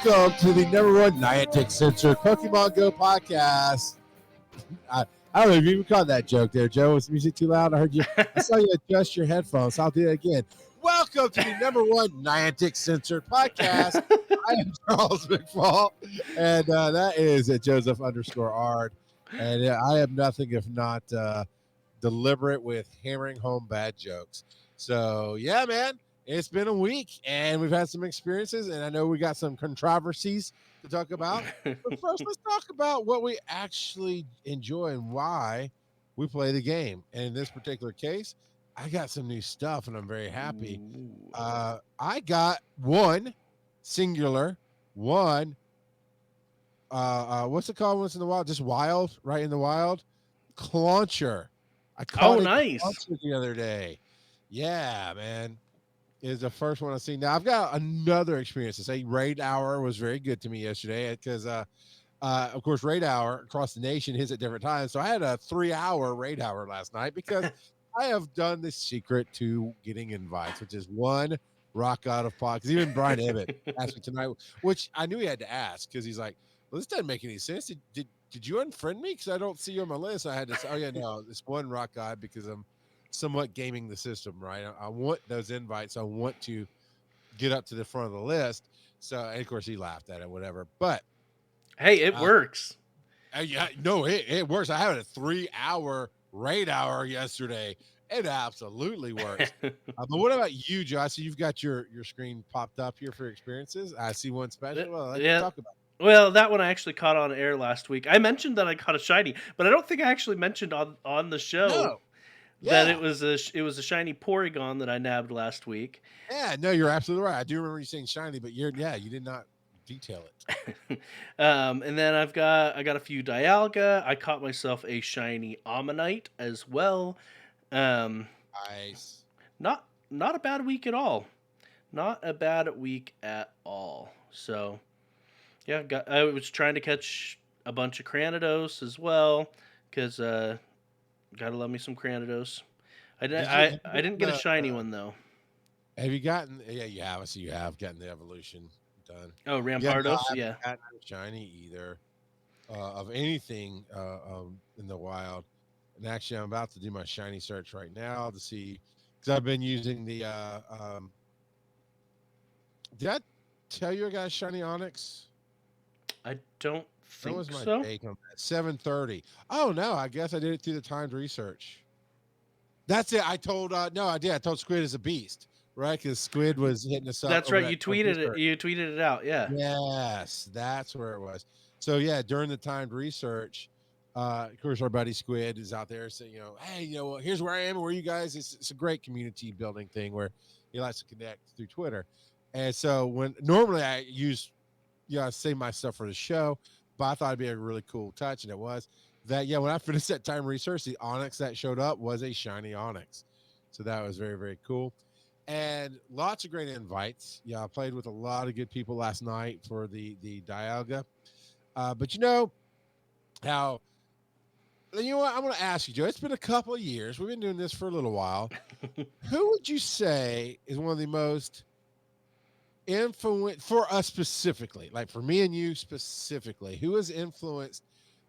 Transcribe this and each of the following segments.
Welcome to the number one Niantic censored Pokemon GO podcast. I don't know if you even caught that joke there, Joe. Was the music too loud? I heard you. I saw you adjust your headphones. So I'll do it again. Welcome to the number one Niantic censored podcast. I am Charles McFall, and that is at Joseph_Ard. And I am nothing if not deliberate with hammering home bad jokes. So, yeah, man. It's been a week, and we've had some experiences, and I know we got some controversies to talk about. But first, let's talk about what we actually enjoy and why we play the game. And in this particular case, I got some new stuff, and I'm very happy. I got one what's it called once in the wild? Just wild, right in the wild? Clauncher. I caught nice. Clauncher the other day. Yeah, man. Is the first one I've seen. Now I've got another experience to say. Raid Hour was very good to me yesterday because, of course, Raid Hour across the nation hits at different times. So I had a 3-hour Raid Hour last night because I have done the secret to getting invites, which is one rock out of pod. Because even Brian Ebbett asked me tonight, which I knew he had to ask because he's like, "Well, this doesn't make any sense. Did you unfriend me? Because I don't see you on my list." I had to say, "Oh yeah, no, this one rock guy because I'm somewhat gaming the system, right? I want those invites. I want to get up to the front of the list." So, and of course, he laughed at it, whatever. But hey, it works. Yeah, no, it works. I had a 3-hour Raid Hour yesterday. It absolutely works. But what about you, Josh? So you've got your screen popped up here for experiences. I see one special. Well, let's talk about it. Well, that one I actually caught on air last week. I mentioned that I caught a shiny, but I don't think I actually mentioned on the show that it was a shiny Porygon that I nabbed last week. Yeah, no, you're absolutely right. I do remember you saying shiny, but you did not detail it. And then I got a few Dialga. I caught myself a shiny Ammonite as well. Nice. Not a bad week at all. Not a bad week at all. So, yeah, I was trying to catch a bunch of Cranidos as well because gotta love me some Cranidos. I didn't get a shiny one though. Have you gotten? Yeah, you have. I see you have gotten the evolution done. Oh, Rampardos. Yeah, no, I haven't gotten shiny either of anything in the wild. And actually, I'm about to do my shiny search right now to see because I've been using the. Did I tell you I got a shiny Onyx? I don't think that was my so. take on that. 7:30. Oh no, I guess I did it through the timed research. That's it. I told no, I did. I told Squid is a beast, right? Because Squid was hitting us up. That's right. You tweeted it. You tweeted it out. Yeah. Yes, that's where it was. So yeah, during the timed research, of course, our buddy Squid is out there saying, hey, here's where I am and where you guys. It's a great community building thing where he likes to connect through Twitter. And so when normally I use, save my stuff for the show, but I thought it'd be a really cool touch, and it was that. Yeah, when I finished that time research, the Onyx that showed up was a shiny Onyx, so that was very, very cool. And lots of great invites. Yeah, I played with a lot of good people last night for the Dialga. But how. You know what? I'm going to ask you, Joe. It's been a couple of years. We've been doing this for a little while. Who would you say is one of the most influence for us specifically, like for me and you specifically, who has influenced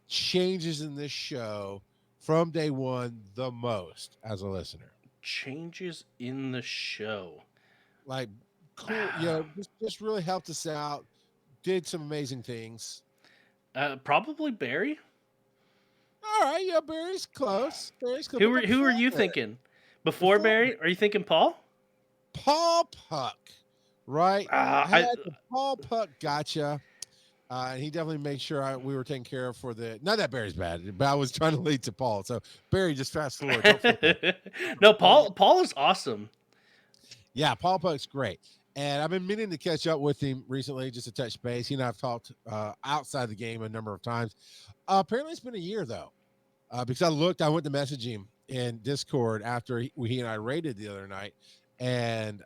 changes in this show from day one the most as a listener? Changes in the show, like cool, just really helped us out, did some amazing things. Probably Barry. All right, yeah, Barry's close. Who are you thinking? Before Barry, are you thinking Paul? Paul Puck. Right, Paul Puck gotcha. And he definitely made sure we were taken care of for the. Not that Barry's bad, but I was trying to lead to Paul. So Barry, just fast forward. No, Paul is awesome. Yeah, Paul Puck's great, and I've been meaning to catch up with him recently just to touch base. He and I've talked outside the game a number of times. Apparently, it's been a year though, because I went to message him in Discord after he and I raided the other night, and.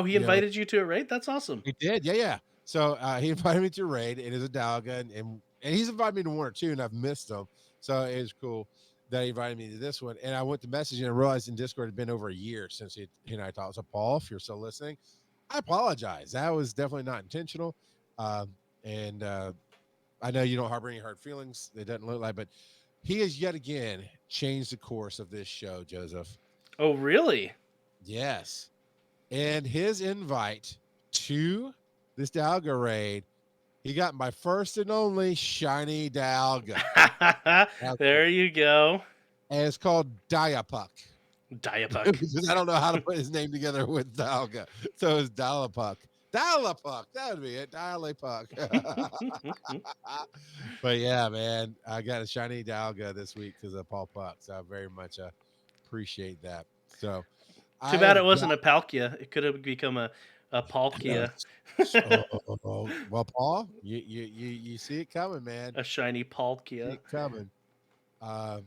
He invited you to a raid? That's awesome. He did, yeah. So he invited me to a raid. It is a Dialga, and he's invited me to one or two, and I've missed them. So it was cool that he invited me to this one. And I went to message and I realized in Discord it had been over a year since he and I talked. So Paul, if you're still listening, I apologize. That was definitely not intentional. Um, and I know you don't harbor any hard feelings. It doesn't look like, but he has yet again changed the course of this show, Joseph. Oh, really? Yes. And his invite to this Dialga raid, he got my first and only shiny Dialga. There you go. And it's called Diapuck. Diapuck. Because I don't know how to put his name together with Dialga. So it's Dialapuck. Dialapuck. That would be it. Dialapuck. But yeah, man, I got a shiny Dialga this week because of Paul Puck. So I very much appreciate that. So Too I bad it have wasn't a Palkia. It could have become a Palkia. well, Paul, you see it coming, man. A shiny See Palkia. it coming. Uh,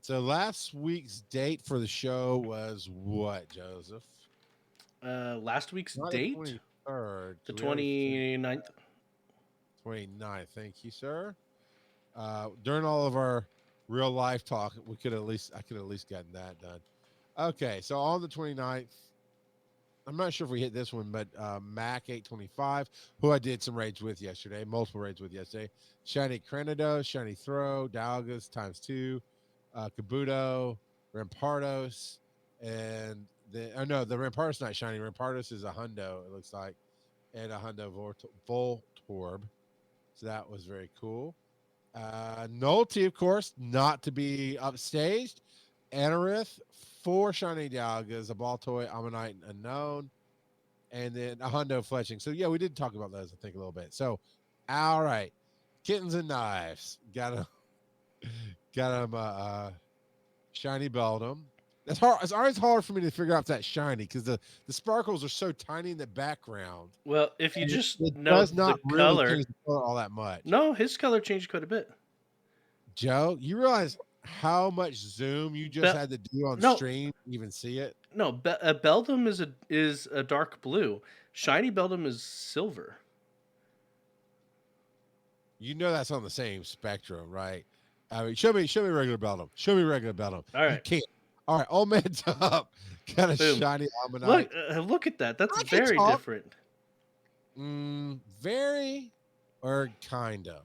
so last week's date for the show was what, Joseph? Last week's Not date? the 23rd. The We already 29th. 29th. Thank you, sir. During all of our real life talk, I could at least gotten that done. Okay, so on the 29th, I'm not sure if we hit this one, but Mac 825, who I did some raids with yesterday, multiple raids with yesterday. Shiny Cranidos, Shiny Throw, Dialgas ×2, Kabuto, Rampardos, and the Rampardos not shiny. Rampardos is a Hundo, it looks like, and a Hundo Voltorb. So that was very cool. Nolty, of course, not to be upstaged. Anorith, 4 shiny Dialgas, a Baltoy, Ammonite, and Unknown, and then a Hundo Fletching. So yeah, we did talk about those, I think, a little bit. So, all right, Kittens and Knives, got him, shiny Beldum. That's hard. It's always hard for me to figure out if that's shiny because the sparkles are so tiny in the background. Well, if you And just it know does not the really color. change the color all that much. No, his color changed quite a bit. Joe, you realize how much zoom you just had to do on stream to even see it? No, Beldum is a dark blue. Shiny Beldum is silver. You know that's on the same spectrum, right? I mean, show me regular Beldum. Show me regular Beldum. All right. You can't. All right, Old Man Top got a Boom. shiny Ammonite. Look at that. That's very different. Very or kind of.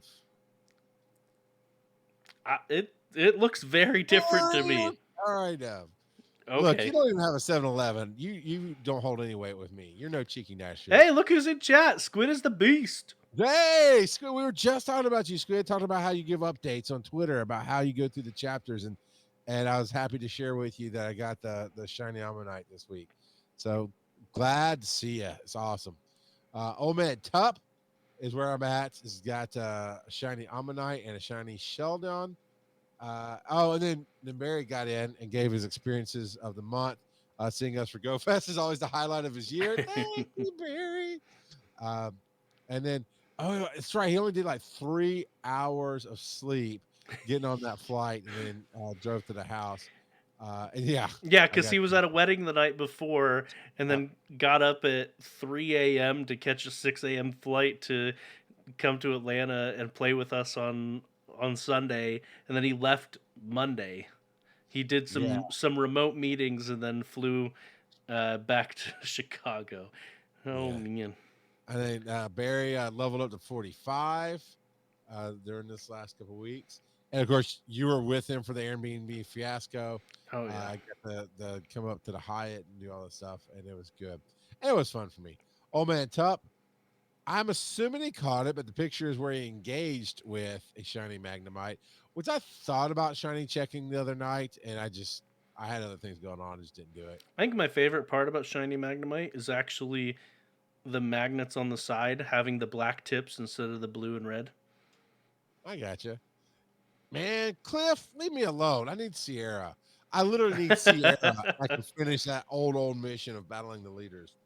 It looks very different to me. All right, okay. Look, you don't even have a 7-Eleven. You don't hold any weight with me. You're no cheeky nasty. Hey, look who's in chat. Squid is the beast. Hey, Squid, we were just talking about you, Squid, talking about how you give updates on Twitter about how you go through the chapters, and I was happy to share with you that I got the shiny Ammonite this week. So glad to see you. It's awesome. Old Man Tup is where I'm at. It's got a shiny Ammonite and a shiny Sheldon. And then Barry got in and gave his experiences of the month. Seeing us for Go Fest is always the highlight of his year. Thank you, Barry. And then, it's right. He only did like 3 hours of sleep getting on that flight, and then drove to the house. Because he was at a wedding the night before, and then got up at 3 a.m. to catch a 6 a.m. flight to come to Atlanta and play with us on Sunday, and then he left Monday. He did some remote meetings and then flew back to Chicago. Man. And then Barry leveled up to 45 during this last couple of weeks. And of course, you were with him for the Airbnb fiasco. Oh yeah. I got the come up to the Hyatt and do all this stuff, and it was good. And it was fun for me. Old Man Tup, I'm assuming he caught it, but the picture is where he engaged with a shiny Magnemite, which I thought about shiny checking the other night, and I had other things going on, just didn't do it. I think my favorite part about shiny Magnemite is actually the magnets on the side having the black tips instead of the blue and red. I gotcha. Man, Cliff, leave me alone. I need Sierra. I literally need Sierra. I can finish that old mission of battling the leaders.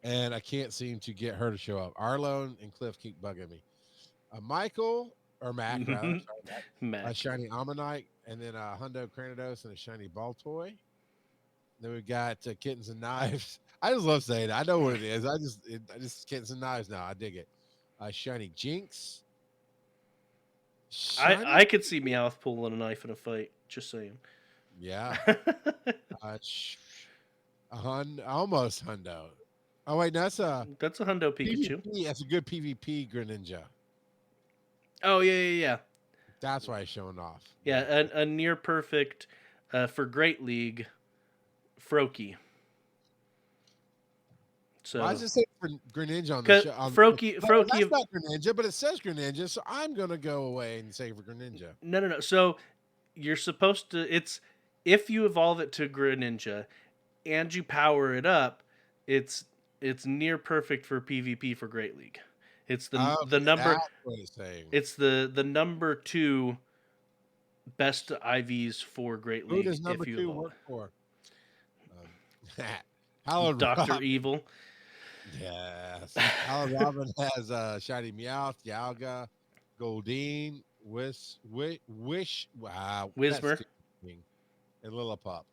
And I can't seem to get her to show up. Arlo and Cliff keep bugging me. Michael, or Mac, rather. Sorry, Mac. A shiny Ammonite, and then a Hundo Cranidos and a shiny Baltoy. Then we got Kittens and Knives. I just love saying it. I know what it is. I just Kittens and Knives now. I dig it. Shiny Jinx. I could see Meowth pulling a knife in a fight. Just saying. Yeah. Almost Hundo. Oh wait, no, that's a That's a Hundo Pikachu. PvP. That's a good PvP Greninja. Oh yeah. That's why he's showing off. Yeah, a near perfect for Great League Froakie. So Why does it say Greninja on the because show? Froakie, That's not Greninja, but it says Greninja, so I'm gonna go away and say for Greninja. No. So you're supposed to. It's if you evolve it to Greninja and you power it up, it's near perfect for PvP for Great League. It's the Okay, number. that's what it's saying. It's the number 2 best IVs for Great Who League does number if you 2 evolve. work for? Hallowed Dr. Rob. Evil. Yes. Hallowed Robin has Shiny Meowth, Dialga, Goldeen, wow, Whismer. and Lillipup.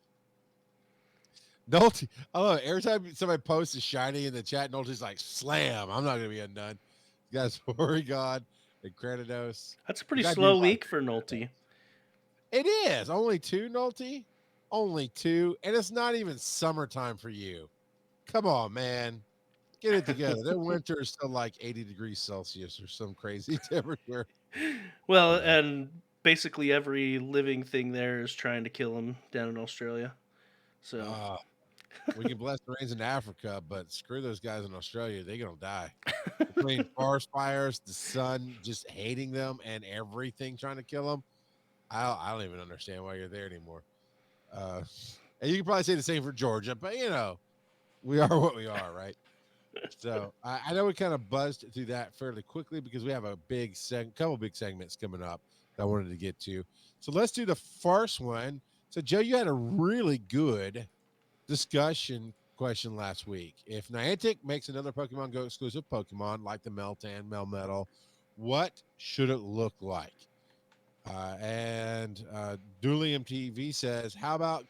Nolte, I love it. Every time somebody posts a shiny in the chat, Nolte's like, slam. I'm not going to be undone. You guys, Porygon and Cranidos. That's a pretty slow week for Nolte. It is. Only 2, Nolte? Only 2. And it's not even summertime for you. Come on, man. Get it together. Their winter is still like 80 degrees Celsius or some crazy temperature. Well, and basically every living thing there is trying to kill him down in Australia. So we can bless the rains in Africa, but screw those guys in Australia. They're going to die. Between forest fires, the sun just hating them, and everything trying to kill them, I don't even understand why you're there anymore. And you can probably say the same for Georgia, but, we are what we are, right? So I know we kind of buzzed through that fairly quickly because we have a couple big segments coming up that I wanted to get to. So let's do the first one. So, Joe, you had a really good discussion question last week. If Niantic makes another Pokemon Go exclusive Pokemon like the Meltan, Melmetal, what should it look like? And Dualium TV says, how about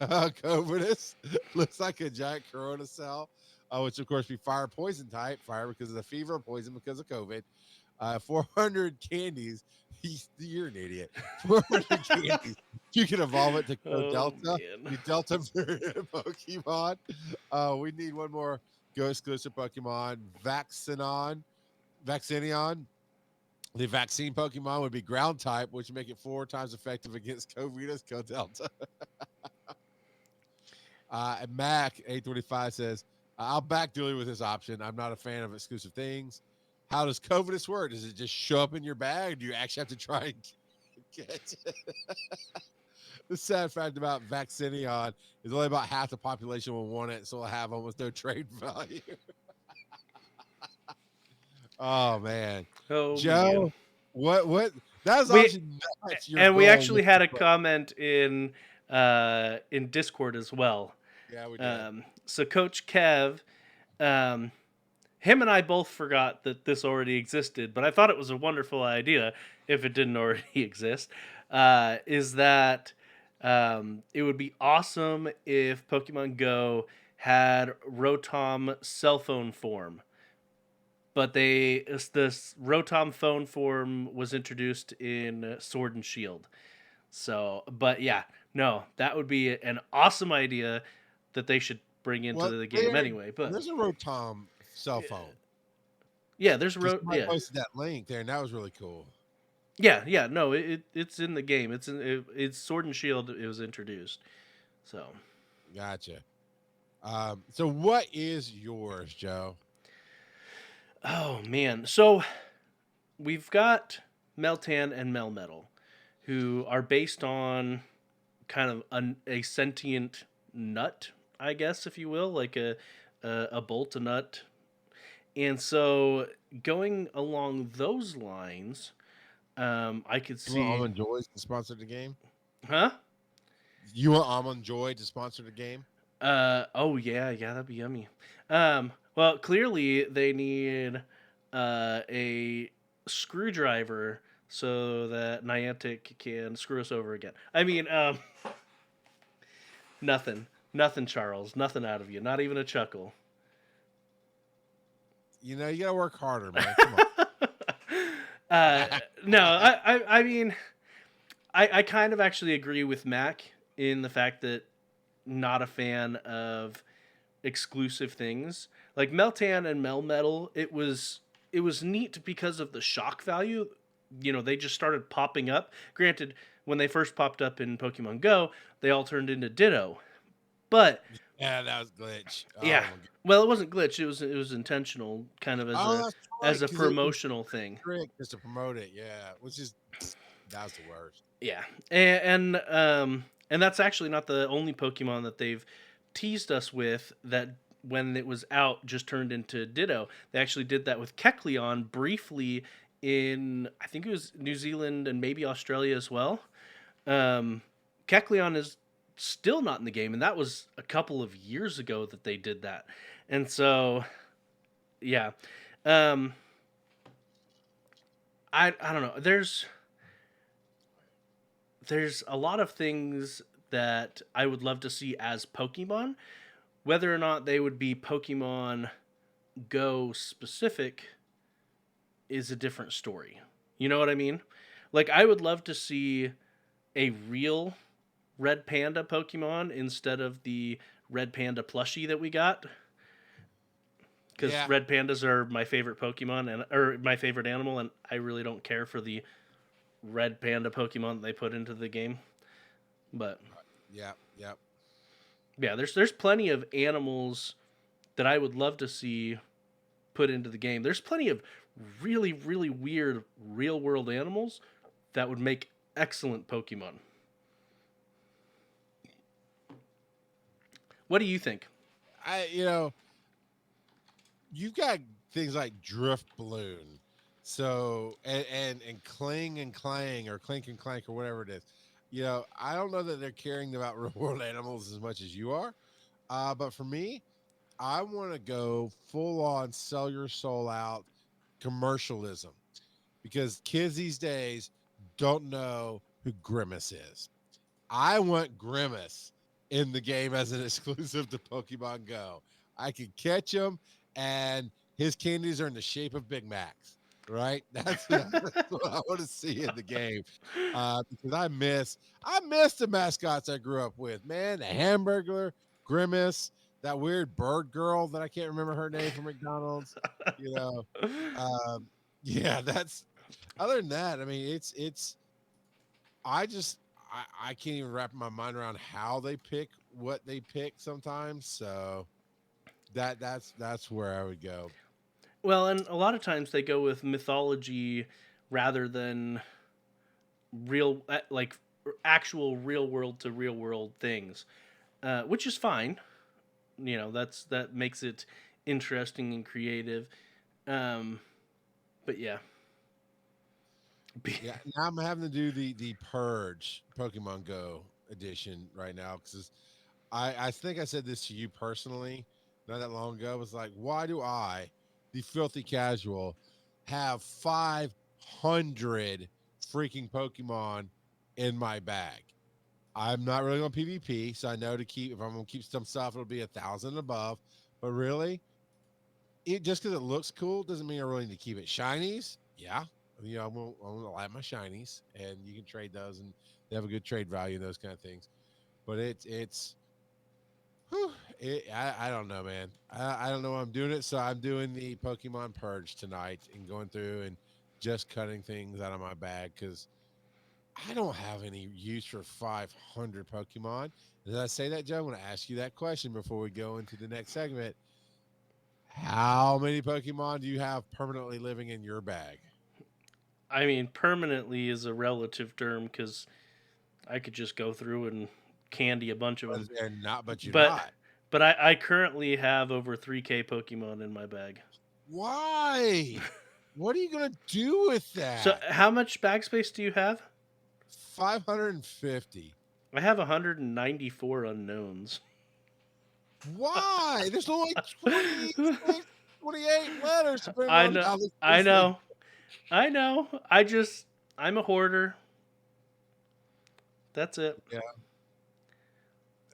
Covidus? Looks like a giant Corona cell, which of course be fire poison type, fire because of the fever, poison because of COVID. 400 candies. You're an idiot. 400 candies. You can evolve it to Go Delta. You Delta Pokemon. We need one more Go exclusive Pokemon. Vaccinion. The vaccine Pokemon would be ground type, which would make it 4 times effective against Covidus, Go Delta. And Mac 825 says, I'll back Dooley with this option. I'm not a fan of exclusive things. How does Covidus work? Does it just show up in your bag? Or do you actually have to try and get it? The sad fact about Vaccinion is only about half the population will want it, so it'll have almost no trade value. Oh man. Joe, man. What that was and we actually had a comment in Discord as well. Yeah, we did. So Coach Kev, him and I both forgot that this already existed, but I thought it was a wonderful idea if it didn't already exist. Is that it would be awesome if Pokemon Go had Rotom cell phone form. But this Rotom phone form was introduced in Sword and Shield. So, but yeah, no, that would be an awesome idea that they should bring into the game anyway. But there's a Rotom cell phone. Yeah, there's I posted that link there, and that was really cool. Yeah, no, it's in the game. It's Sword and Shield. It was introduced. So, gotcha. So what is yours, Joe? Oh man, so we've got Meltan and Melmetal, who are based on kind of a sentient nut, I guess, if you will, like a bolt, a nut. And so going along those lines, I could see. You want Almond Joy to sponsor the game? Huh? You want Almond Joy to sponsor the game? Oh yeah, that'd be yummy. Well, clearly they need a screwdriver so that Niantic can screw us over again. I mean, nothing, Charles, nothing out of you, not even a chuckle. You gotta work harder, man. Come on. No, I mean, I kind of actually agree with Mac in the fact that not a fan of exclusive things. Like Meltan and Melmetal, it was neat because of the shock value. They just started popping up. Granted, when they first popped up in Pokemon Go, they all turned into Ditto. But Yeah, that was glitch. yeah, Oh my god. well, it wasn't glitch. It was intentional, kind of as Oh, a that's right. as a Because it was promotional thing. trick just to promote it. Yeah, which is that was the worst. Yeah, and that's actually not the only Pokemon that they've teased us with that when it was out just turned into Ditto. They actually did that with Kecleon briefly in I think it was New Zealand and maybe Australia as well. Um, Kecleon is still not in the game, and that was a couple of years ago that they did that. And so, yeah, um, I don't know. There's a lot of things that I would love to see as Pokemon. Whether or not they would be Pokemon Go specific is a different story. You know what I mean? Like, I would love to see a real Red Panda Pokemon instead of the Red Panda plushie that we got. Because Yeah, Red Pandas are my favorite Pokemon or my favorite animal, and I really don't care for the Red Panda Pokemon that they put into the game. But yeah, yeah. yeah, there's plenty of animals that I would love to see put into the game. There's plenty of really, really weird real world animals that would make excellent Pokemon. What do you think? You know, you've got things like drift balloon, so and cling and clang or clink and clank or whatever it is. I don't know that they're caring about real world animals as much as you are. But for me, I want to go full on sell your soul out commercialism because kids these days don't know who Grimace is. I want Grimace in the game as an exclusive to Pokemon Go. I could catch him, and his candies are in the shape of Big Macs. Right? That's what I want to see in the game. Because I miss the mascots I grew up with. Man, the Hamburglar, Grimace, that weird bird girl that I can't remember her name from McDonald's. You know, um, yeah. That's other than that. I mean, it's I just I can't even wrap my mind around how they pick what they pick sometimes. So that's where I would go. Well, and a lot of times they go with mythology rather than real, like actual real world to real world things, which is fine. That makes it interesting and creative. Um, but yeah, Yeah, now I'm having to do the Purge Pokemon Go edition right now because I think I said this to you personally not that long ago. It was like, why do I, the filthy casual, have 500 freaking Pokemon in my bag? I'm not really on PvP, so I know to keep if I'm gonna keep some stuff, it'll be 1,000 and above. But really, it just because it looks cool doesn't mean I really need to keep it. Shinies, yeah. I'm gonna like my shinies, and you can trade those, and they have a good trade value and those kind of things. But it's whew, I don't know, man. I don't know why I'm doing it. So I'm doing the Pokemon Purge tonight and going through and just cutting things out of my bag because I don't have any use for 500 Pokemon. As I say that, Joe, I'm going to ask you that question before we go into the next segment. How many Pokemon do you have permanently living in your bag? I mean, permanently is a relative term because I could just go through and candy a bunch of But them. they're not, but you're But not. but I currently have over 3K Pokemon in my bag. Why? What are you going to do with So that? how much bag space do you have? 550. I have 194 unknowns. Why? There's only 26, 28 letters depending I on know, how I this thing. know, I know. I'm a hoarder. That's it. Yeah.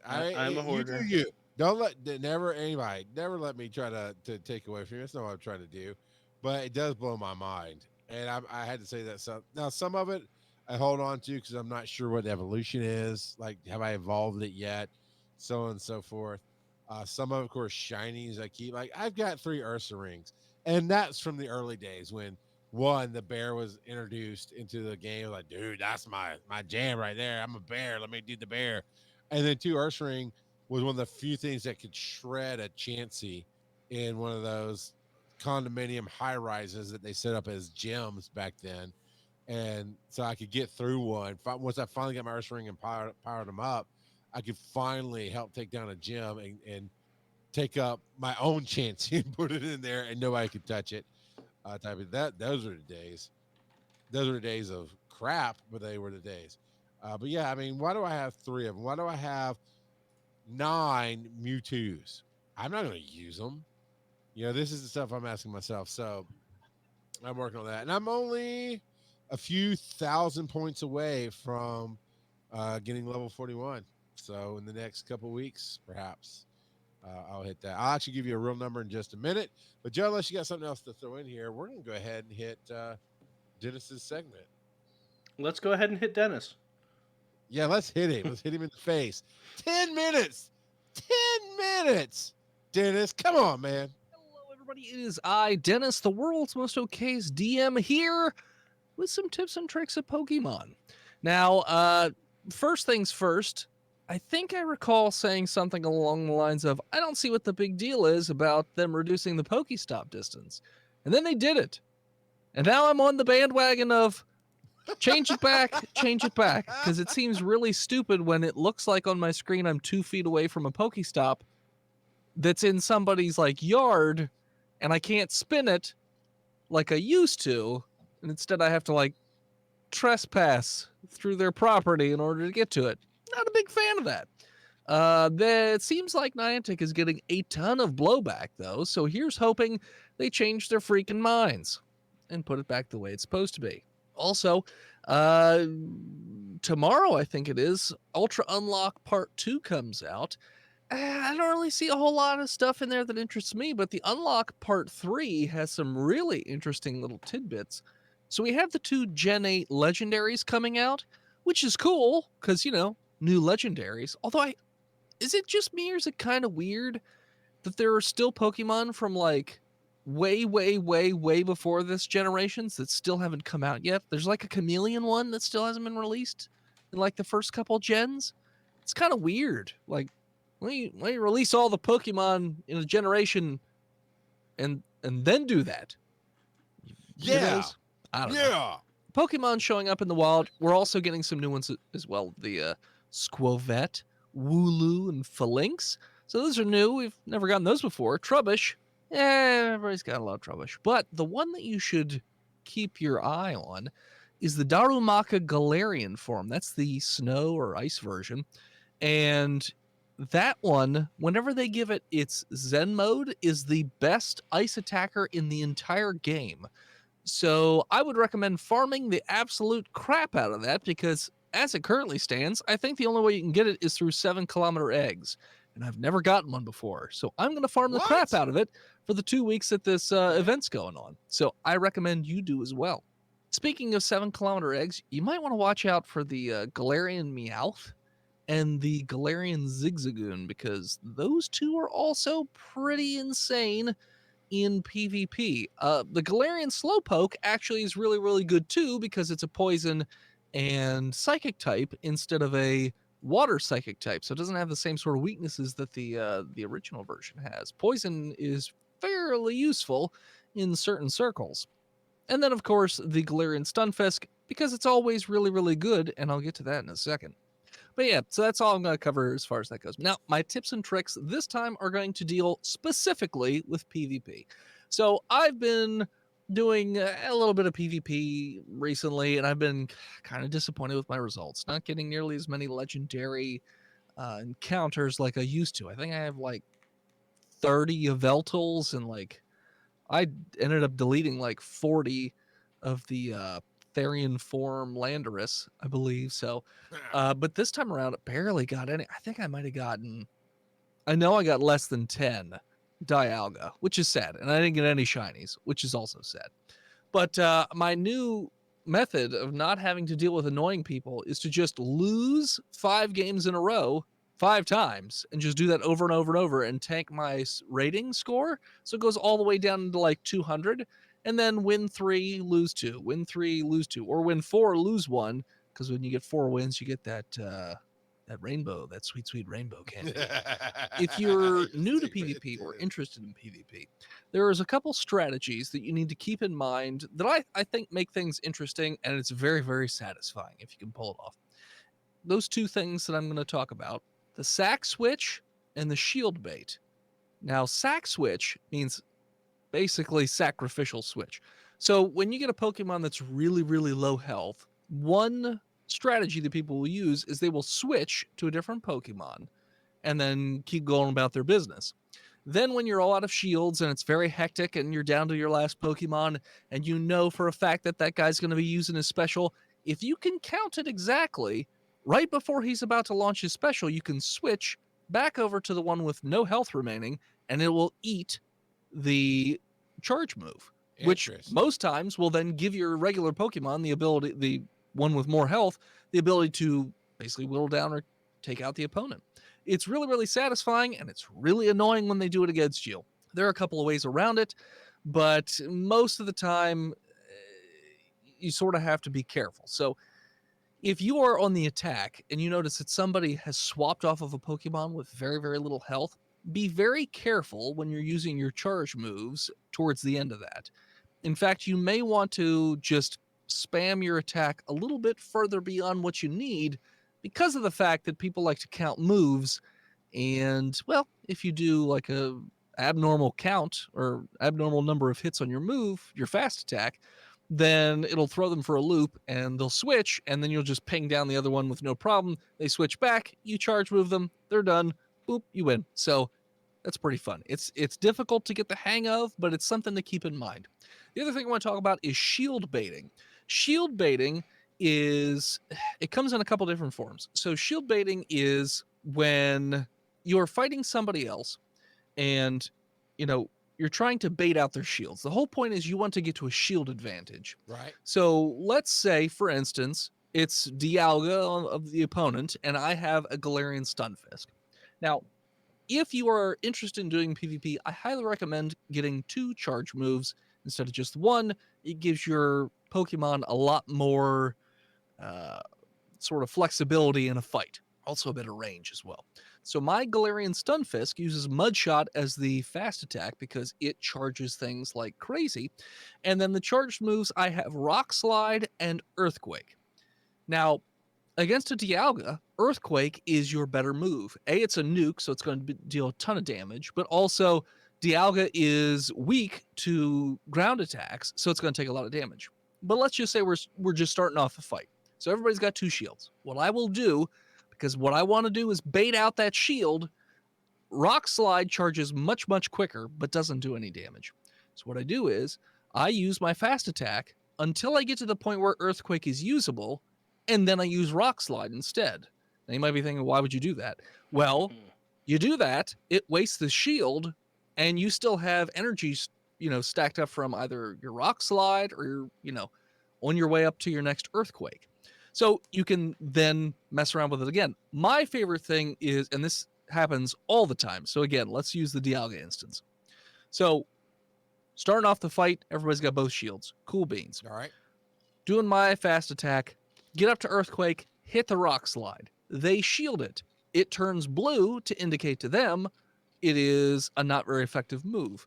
I'm a You do hoarder. you. Don't never anybody never let me try to take away from you. That's not what I'm trying to do, but it does blow my mind, and I had to say that. Now some of it I hold on to because I'm not sure what evolution is. Like, have I evolved it yet? So on and so forth. Some of course, shinies I keep. Like I've got 3 Ursa rings, and that's from the early days when one the bear was introduced into the game. Like, dude, that's my jam right there. I'm a bear. Let me do the bear. And then 2 Ursa ring was one of the few things that could shred a Chansey in one of those condominium high rises that they set up as gyms back then. And so I could get through one. Once I finally got my Ursa ring and powered them up, I could finally help take down a gym and take up my own chance and put it in there, and nobody could touch it. Type of that. Those are the days. Those are the days of crap, but they were the days. But yeah, I mean, why do I have 3 of them? Why do I have 9 Mewtwo's? I'm not going to use them. You know, this is the stuff I'm asking myself. So I'm working on that, and I'm only a few thousand points away from getting level 41. So in the next couple weeks, perhaps I'll hit that. I'll actually give you a real number in just a minute. But Joe, unless you got something else to throw in here, we're going to go ahead and hit Dennis's segment. Let's go ahead and hit Dennis. Yeah, let's hit him. Let's hit him in the face. 10 minutes. 10 minutes. Dennis, come on, man. Hello, everybody. It is I, Dennis, the world's most okayest DM, here with some tips and tricks of Pokemon. Now, first things first, I think I recall saying something along the lines of, I don't see what the big deal is about them reducing the Pokestop distance. And then they did it. And now I'm on the bandwagon of change it back, because it seems really stupid when it looks like on my screen I'm 2 feet away from a Pokestop that's in somebody's like yard, and I can't spin it like I used to, and instead I have to like trespass through their property in order to get to it. Not a big fan of that. It seems like Niantic is getting a ton of blowback though, so here's hoping they change their freaking minds and put it back the way it's supposed to be. Also, tomorrow I think it is, Ultra Unlock Part 2 comes out. I don't really see a whole lot of stuff in there that interests me, but the Unlock Part 3 has some really interesting little tidbits. So we have the 2 Gen 8 legendaries coming out, which is cool, because, you know, new legendaries. Although, is it just me, or is it kind of weird that there are still Pokemon from, like, way before this generations that still haven't come out yet? There's, like, a Chameleon one that still hasn't been released in, like, the first couple gens. It's kind of weird. Like, why you release all the Pokemon in a generation and then do that? Yeah. I don't know. Pokemon showing up in the wild. We're also getting some new ones as well. The Squovette, Wooloo, and Phalanx. So those are new. We've never gotten those before. Trubbish. Everybody's got a lot of Trubbish. But the one that you should keep your eye on is the Darumaka Galarian form. That's the snow or ice version. And that one, whenever they give it its Zen mode, is the best ice attacker in the entire game. So I would recommend farming the absolute crap out of that, because as it currently stands, I think the only way you can get it is through 7-kilometer eggs. And I've never gotten one before. So I'm going to farm the crap out of it for the 2 weeks that this event's going on. So I recommend you do as well. Speaking of 7-kilometer eggs, you might want to watch out for the Galarian Meowth and the Galarian Zigzagoon, because those 2 are also pretty insane in PvP. The Galarian Slowpoke actually is really good too, because it's a poison and psychic type instead of a water psychic type, so it doesn't have the same sort of weaknesses that the original version has. Poison is fairly useful in certain circles. And then of course the Galarian Stunfisk, because it's always really good, and I'll get to that in a second. But yeah, so that's all I'm going to cover as far as that goes. Now, my tips and tricks this time are going to deal specifically with PvP. So I've been doing a little bit of PvP recently, and I've been kind of disappointed with my results. Not getting nearly as many legendary encounters like I used to. I think I have like 30 Yveltals, and like I ended up deleting like 40 of the Therian form Landorus, I believe. So, but this time around, I barely got any. I think I might have gotten, I know I got less than 10 Dialga, which is sad. And I didn't get any shinies, which is also sad. But my new method of not having to deal with annoying people is to just lose 5 games in a row 5 times and just do that over and over and over and tank my rating score. So it goes all the way down to like 200, and then win 3, lose 2, win 3, lose 2, or win 4, lose 1. Because when you get 4 wins, you get that rainbow, that sweet, sweet rainbow candy. If you're new to PvP or interested in PvP, there is a couple strategies that you need to keep in mind that I think make things interesting, and it's very, very satisfying if you can pull it off. Those 2 things that I'm going to talk about, the sack switch and the shield bait. Now, sack switch means basically sacrificial switch. So when you get a Pokemon that's really, really low health, one strategy that people will use is they will switch to a different Pokemon and then keep going about their business. Then when you're all out of shields and it's very hectic and you're down to your last Pokemon and you know for a fact that that guy's going to be using his special, if you can count it exactly, right before he's about to launch his special, you can switch back over to the one with no health remaining, and it will eat the charge move, which most times will then give your regular Pokemon the ability, the one with more health, the ability to basically whittle down or take out the opponent. It's really, really satisfying, and it's really annoying when they do it against you. There are a couple of ways around it, but most of the time, you sort of have to be careful. So if you are on the attack and you notice that somebody has swapped off of a Pokemon with very, very little health, be very careful when you're using your charge moves towards the end of that. In fact, you may want to just spam your attack a little bit further beyond what you need because of the fact that people like to count moves. And, well, if you do like a abnormal count or abnormal number of hits on your move, your fast attack, then it'll throw them for a loop and they'll switch, and then you'll just ping down the other one with no problem. They switch back, you charge move them, they're done, boop, you win. So that's pretty fun. It's difficult to get the hang of, but it's something to keep in mind. The other thing I want to talk about is shield baiting. Shield baiting it comes in a couple different forms. So shield baiting is when you're fighting somebody else and, you're trying to bait out their shields. The whole point is you want to get to a shield advantage. Right. So let's say, for instance, it's Dialga of the opponent, and I have a Galarian Stunfisk. Now, if you are interested in doing PvP, I highly recommend getting 2 charge moves instead of just 1. It gives your Pokemon a lot more sort of flexibility in a fight. Also a bit of range as well. So my Galarian Stunfisk uses Mudshot as the fast attack because it charges things like crazy. And then the charged moves, I have Rock Slide and Earthquake. Now, against a Dialga, Earthquake is your better move. It's a nuke, so it's going to deal a ton of damage, but also Dialga is weak to ground attacks, so it's going to take a lot of damage. But let's just say we're just starting off the fight. So everybody's got 2 shields. What I will do, because what I want to do is bait out that shield, Rock Slide charges much, much quicker, but doesn't do any damage. So what I do is I use my fast attack until I get to the point where Earthquake is usable, and then I use Rock Slide instead. Now you might be thinking, why would you do that? Well, you do that, it wastes the shield, and you still have energy, stacked up from either your Rock Slide or your, on your way up to your next Earthquake. So you can then mess around with it again. My favorite thing is, and this happens all the time. So again, let's use the Dialga instance. So starting off the fight, everybody's got both shields. Cool beans. All right. Doing my fast attack, get up to Earthquake, hit the Rock Slide. They shield it. It turns blue to indicate to them it is a not very effective move.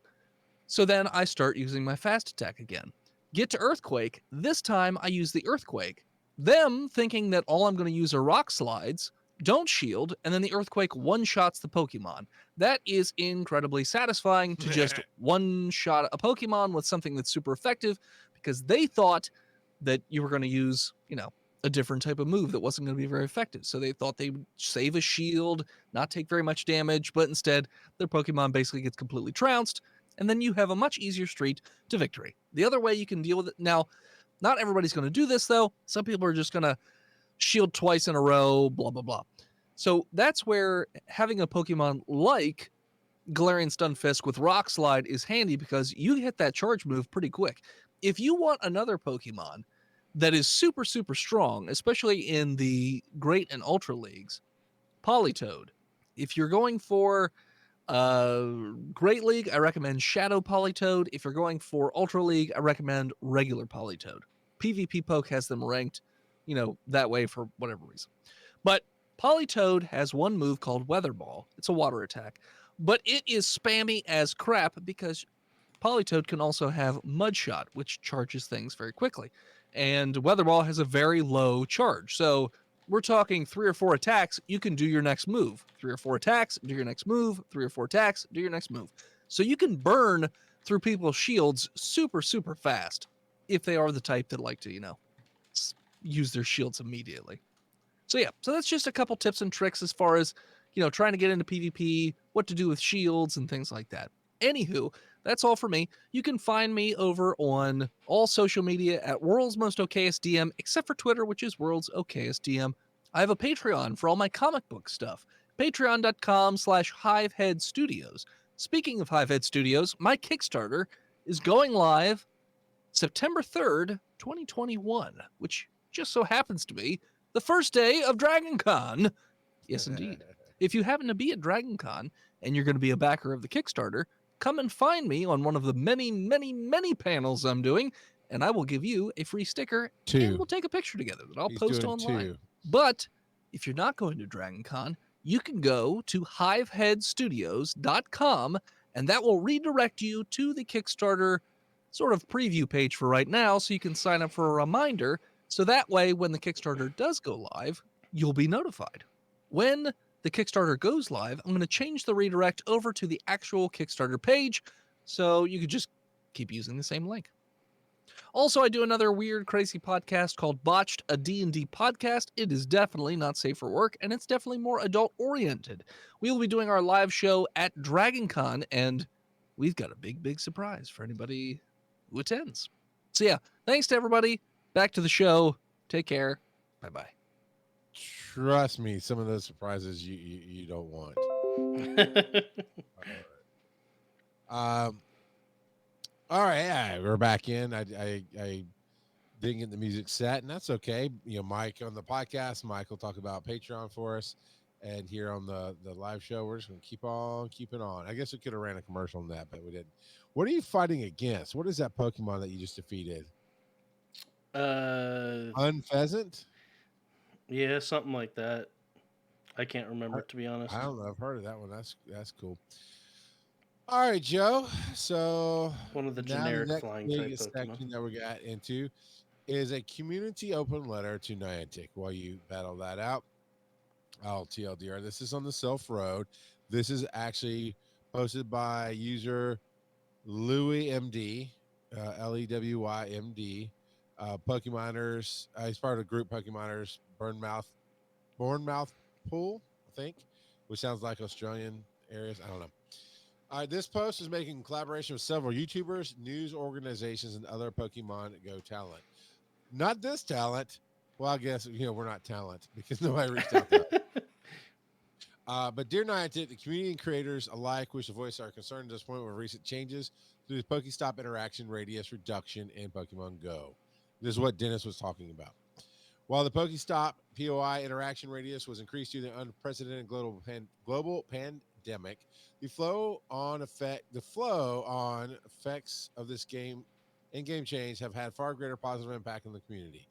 So then I start using my fast attack again. Get to Earthquake. This time I use the Earthquake. Them thinking that all I'm going to use are Rock Slides, don't shield, and then the Earthquake one-shots the Pokemon. That is incredibly satisfying to just one-shot a Pokemon with something that's super effective because they thought that you were going to use, a different type of move that wasn't going to be very effective. So they thought they would save a shield, not take very much damage, but instead their Pokemon basically gets completely trounced, and then you have a much easier street to victory. The other way you can deal with it now, not everybody's going to do this, though. Some people are just going to shield twice in a row, blah, blah, blah. So that's where having a Pokemon like Galarian Stunfisk with Rock Slide is handy because you hit that charge move pretty quick. If you want another Pokemon that is super, super strong, especially in the Great and Ultra Leagues, Politoed If you're going for Great League, I recommend Shadow Polytoad. If you're going for Ultra League, I recommend regular Polytoad. PvP Poke has them ranked, that way for whatever reason. But Polytoad has one move called Weather Ball. It's a water attack, but it is spammy as crap because Polytoad can also have Mud Shot, which charges things very quickly. And Weather Ball has a very low charge. So we're talking 3 or 4 attacks, you can do your next move. 3 or 4 attacks, do your next move. 3 or 4 attacks, do your next move. So you can burn through people's shields super, super fast if they are the type that like to, use their shields immediately. So that's just a couple tips and tricks as far as, trying to get into PvP, what to do with shields and things like that. Anywho, that's all for me. You can find me over on all social media at World's Most Okayest DM, except for Twitter, which is World's Okayest DM. I have a Patreon for all my comic book stuff. Patreon.com/Hivehead Studios. Speaking of Hivehead Studios, my Kickstarter is going live September 3rd, 2021, which just so happens to be the first day of DragonCon. Yes, indeed. If you happen to be at DragonCon and you're going to be a backer of the Kickstarter, come and find me on one of the many, many, many panels I'm doing, and I will give you a free sticker, and we'll take a picture together that I'll post online. But if you're not going to DragonCon, you can go to hiveheadstudios.com, and that will redirect you to the Kickstarter sort of preview page for right now, so you can sign up for a reminder, so that way when the Kickstarter does go live, you'll be notified. When the Kickstarter goes live, I'm going to change the redirect over to the actual Kickstarter page, so you could just keep using the same link. Also, I do another weird, crazy podcast called Botched, a D&D podcast. It is definitely not safe for work, and it's definitely more adult-oriented. We will be doing our live show at DragonCon, and we've got a big, big surprise for anybody who attends. So thanks to everybody. Back to the show. Take care. Bye-bye. Trust me, some of those surprises you don't want. All right, yeah, we're back in. I didn't get the music set, and that's okay. Mike on the podcast, Mike will talk about Patreon for us, and here on the live show, we're just going to keep on keeping on. I guess we could have ran a commercial on that, but we didn't. What are you fighting against? What is that Pokemon that you just defeated? Unpheasant? Yeah, something like that. I can't remember, to be honest. I don't know. I've heard of that one. That's cool. All right, Joe. So one of the generic flying type Pokemon section that we got into is a community open letter to Niantic. While you battle that out, I'll TLDR. This is on the Self Road. This is actually posted by user Louis MD, LEWYMD. Pokemoners. He's part of the group Pokemoners Bournemouth Pool, I think, which sounds like Australian areas. I don't know. This post is making collaboration with several YouTubers, news organizations, and other Pokemon Go talent. Not this talent. Well, I guess we're not talent because nobody reached out to us. But dear Niantic, the community and creators alike wish to voice our concern at this point with recent changes to the Pokestop interaction radius reduction in Pokemon Go. This is what Dennis was talking about. While the Pokestop POI interaction radius was increased due to the unprecedented global pandemic, the flow on effects of this in-game change have had far greater positive impact on the community.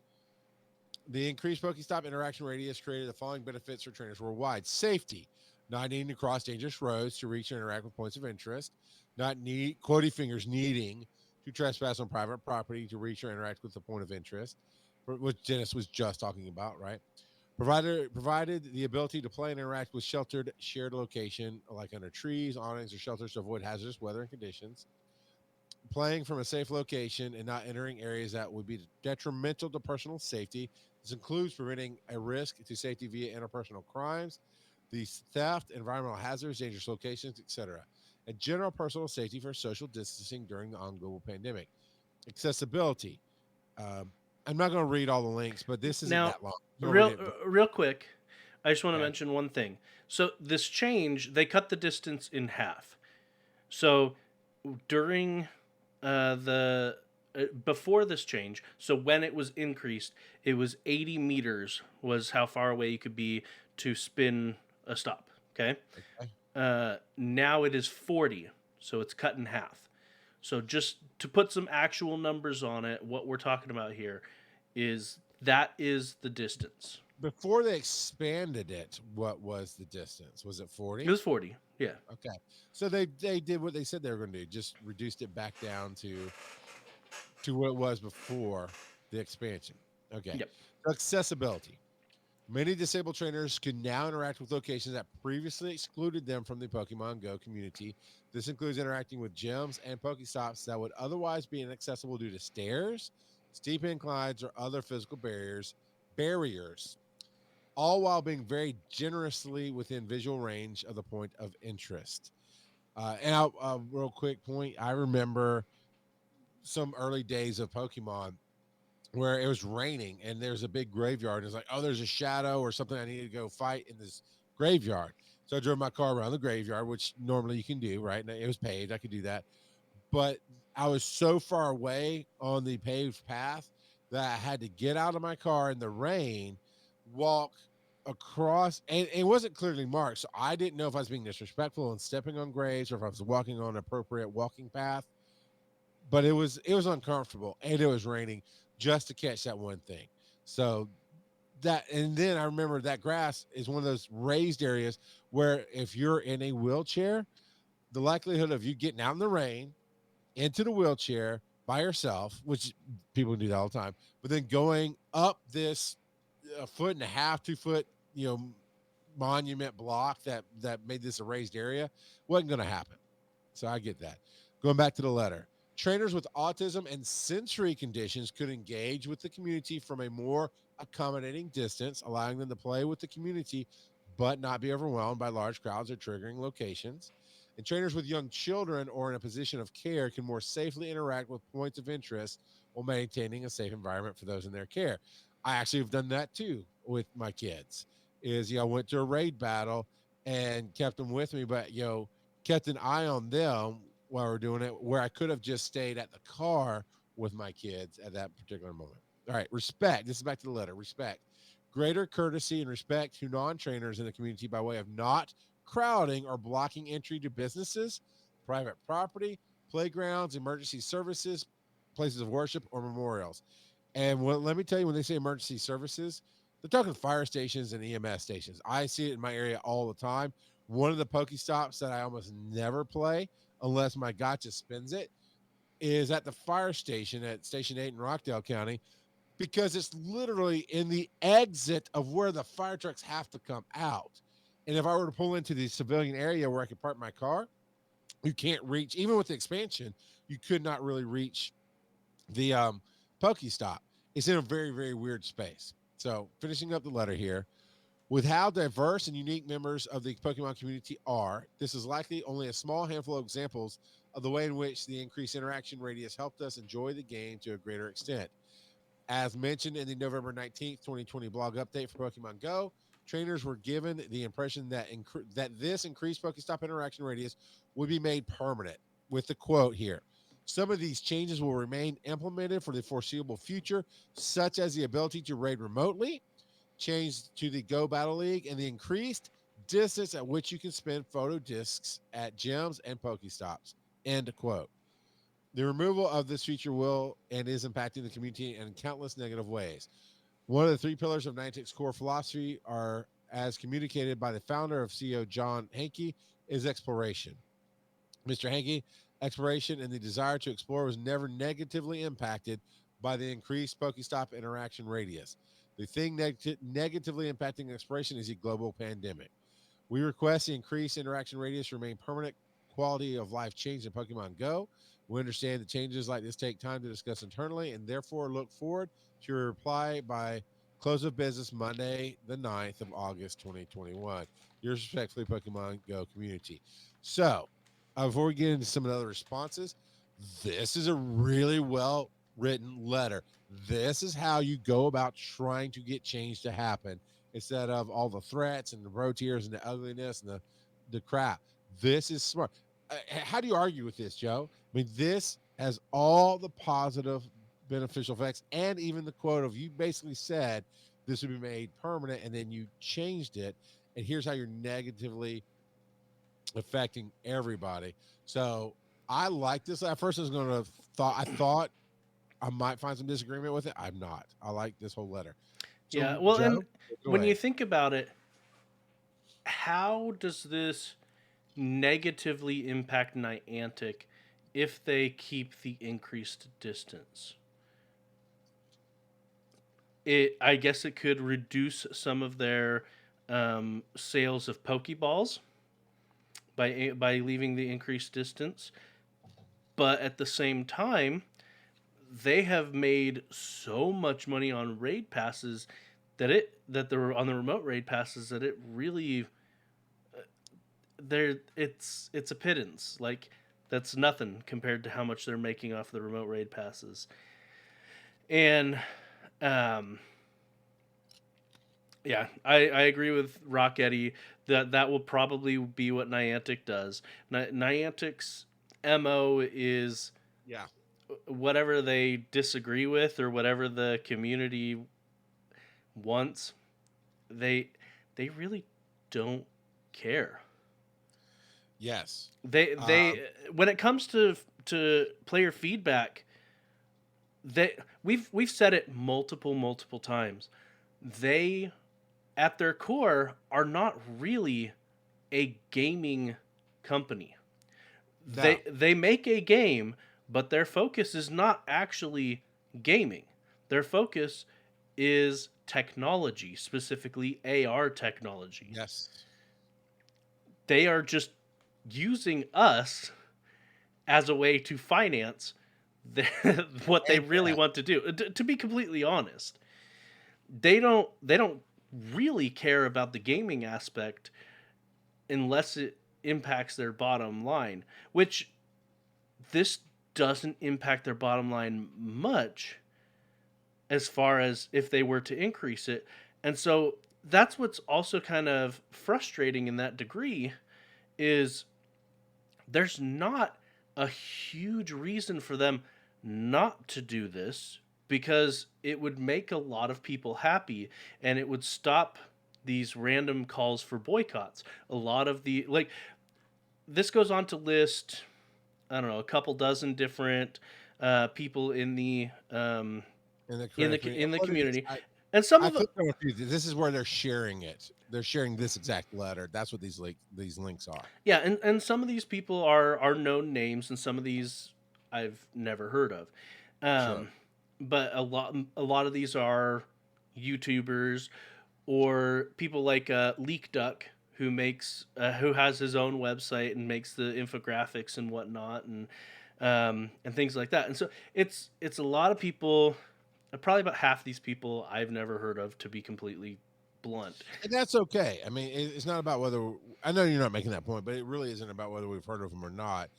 The increased Pokestop interaction radius created the following benefits for trainers worldwide: safety, not needing to cross dangerous roads to reach and interact with points of interest, quotey fingers needing to trespass on private property to reach or interact with the point of interest, which Dennis was just talking about, right? Provided the ability to play and interact with sheltered shared location, like under trees, awnings, or shelters to avoid hazardous weather and conditions. Playing from a safe location and not entering areas that would be detrimental to personal safety. This includes preventing a risk to safety via interpersonal crimes, the theft, environmental hazards, dangerous locations, etc. And general personal safety for social distancing during the ongoing pandemic. Accessibility. I'm not going to read all the links, but this isn't that long. Real quick, I just want to mention one thing. So this change, they cut the distance in half. So during before this change, so when it was increased, it was 80 meters was how far away you could be to spin a stop, Okay. Okay. Now it is 40, so it's cut in half. So just to put some actual numbers on it, what we're talking about here is that is the distance. Before they expanded it, what was the distance? Was it It 40? was 40. Yeah. Okay. So they did what they said they were going to do, just reduced it back down to what it was before the expansion. Okay. Yep. Accessibility. Many disabled trainers can now interact with locations that previously excluded them from the Pokemon Go community. This includes interacting with gyms and Pokestops that would otherwise be inaccessible due to stairs, steep inclines, or other physical barriers, all while being very generously within visual range of the point of interest. And I'll real quick point, I remember some early days of Pokemon where it was raining and there's a big graveyard. It's like, oh, there's a shadow or something. I need to go fight in this graveyard. So I drove my car around the graveyard, which normally you can do, right? And it was paved. I could do that. But I was so far away on the paved path that I had to get out of my car in the rain, walk across, and it wasn't clearly marked. So I didn't know if I was being disrespectful and stepping on graves or if I was walking on an appropriate walking path. But it was uncomfortable and it was raining just to catch that one thing. So that, and then I remember that grass is one of those raised areas where if you're in a wheelchair, the likelihood of you getting out in the rain into the wheelchair by yourself, which people do that all the time, but then going up this a foot and a half, 2 foot, monument block that made this a raised area wasn't going to happen. So I get that. Going back to the letter. Trainers with autism and sensory conditions could engage with the community from a more accommodating distance, allowing them to play with the community but not be overwhelmed by large crowds or triggering locations. And trainers with young children or in a position of care can more safely interact with points of interest while maintaining a safe environment for those in their care. I actually have done that too with my kids. I went to a raid battle and kept them with me, but kept an eye on them while we're doing it, where I could have just stayed at the car with my kids at that particular moment. All right, respect. This is back to the letter. Respect. Greater courtesy and respect to non-trainers in the community by way of not crowding or blocking entry to businesses, private property, playgrounds, emergency services, places of worship, or memorials. And let me tell you, when they say emergency services, they're talking fire stations and EMS stations. I see it in my area all the time. One of the Pokestops that I almost never play, unless my gotcha spins it, is at the fire station at Station 8 in Rockdale County, because it's literally in the exit of where the fire trucks have to come out. And if I were to pull into the civilian area where I could park my car, you can't reach, even with the expansion, you could not really reach the Pokestop. It's in a very, very weird space. So finishing up the letter here. With how diverse and unique members of the Pokemon community are, this is likely only a small handful of examples of the way in which the increased interaction radius helped us enjoy the game to a greater extent. As mentioned in the November 19th, 2020 blog update for Pokemon Go, trainers were given the impression that this increased Pokestop interaction radius would be made permanent, with the quote here. Some of these changes will remain implemented for the foreseeable future, such as the ability to raid remotely, change to the Go Battle League, and the increased distance at which you can spend photo discs at gyms and Pokestops. End quote. The removal of this feature will and is impacting the community in countless negative ways. One of the three pillars of Niantic's core philosophy are, as communicated by the founder of CEO John Hanke, is exploration. Mr. Hanke, exploration and the desire to explore was never negatively impacted by the increased Pokestop interaction radius. The thing negatively impacting exploration is the global pandemic. We request the increased interaction radius remain permanent quality of life change in Pokemon Go. We understand that changes like this take time to discuss internally and therefore look forward to your reply by close of business Monday, the 9th of August, 2021. Yours respectfully, Pokemon Go community. So, before we get into some of the other responses, this is a really well written letter. This is how you go about trying to get change to happen instead of all the threats and the road tears and the ugliness and the crap. This is smart. How do you argue with this, Joe? I mean, this has all the positive beneficial effects, and even the quote of, you basically said this would be made permanent and then you changed it. and here's how you're negatively affecting everybody. So I like this. At first, I thought I might find some disagreement with it. I'm not. I like this whole letter. So, Yeah. Well, Joe, and go when you ahead. think about it, how does this negatively impact Niantic if they keep the increased distance? I guess it could reduce some of their sales of Pokeballs by leaving the increased distance, but at the same time, they have made so much money on raid passes that they're on the remote raid passes that it really it's a pittance. Like, that's nothing compared to how much they're making off the remote raid passes. And yeah, I agree with Rock Eddie that will probably be what Niantic does. Niantic's MO is Yeah. whatever they disagree with or whatever the community wants. They really don't care. Yes. They when it comes to player feedback, we've said it multiple times. They, at their core, are not really a gaming company. No. They make a game, but their focus is not actually gaming. Their focus is technology, specifically AR technology. Yes. They are just using us as a way to finance what they really want to do. To be completely honest, they don't really care about the gaming aspect unless it impacts their bottom line, which this doesn't impact their bottom line much as far as if they were to increase it. And so that's what's also kind of frustrating in that degree is there's not a huge reason for them not to do this, because it would make a lot of people happy and it would stop these random calls for boycotts. A lot of the, like, this goes on to list, I don't know, a couple dozen different people in the community. And some of them, this is where they're sharing it. They're sharing this exact letter. That's what these links are. yeah, and some of these people are known names, and some of these I've never heard of. Sure. But a lot of these are YouTubers or people like Leak Duck, who has his own website and makes the infographics and whatnot, and things like that. And so it's a lot of people. Probably about half these people I've never heard of, to be completely blunt. And that's okay. I mean, it's not about whether, I know you're not making that point, but it really isn't about whether we've heard of them or not.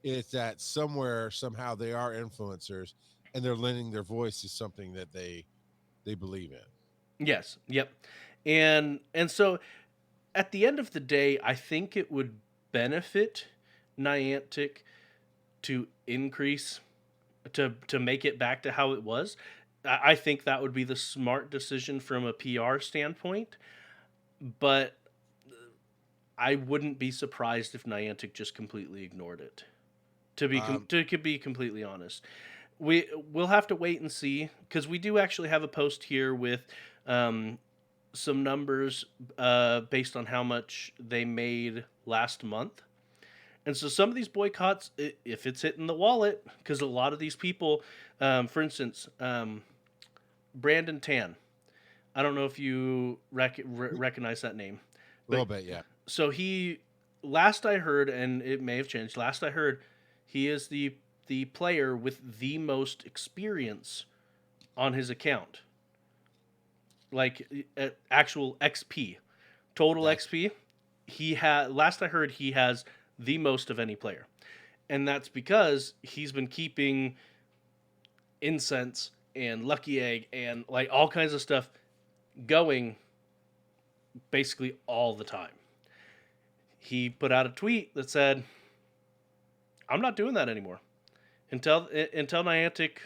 It's that somehow they are influencers and they're lending their voice to something that they believe in. Yes. Yep. And so at the end of the day, I think it would benefit Niantic to increase, to make it back to how it was. I think that would be the smart decision from a PR standpoint, but I wouldn't be surprised if Niantic just completely ignored it. To be completely honest, we'll have to wait and see, because we do actually have a post here with some numbers based on how much they made last month. And so some of these boycotts, if it's hitting the wallet, because a lot of these people, for instance, Brandon Tan, I don't know if you recognize that name. A little bit, yeah. So last I heard, and it may have changed, last I heard, he is the player with the most experience on his account. Like, actual XP. Total XP. Last I heard, he has the most of any player. And that's because he's been keeping incense and lucky egg and like all kinds of stuff going basically all the time. He put out a tweet that said, I'm not doing that anymore. Until Niantic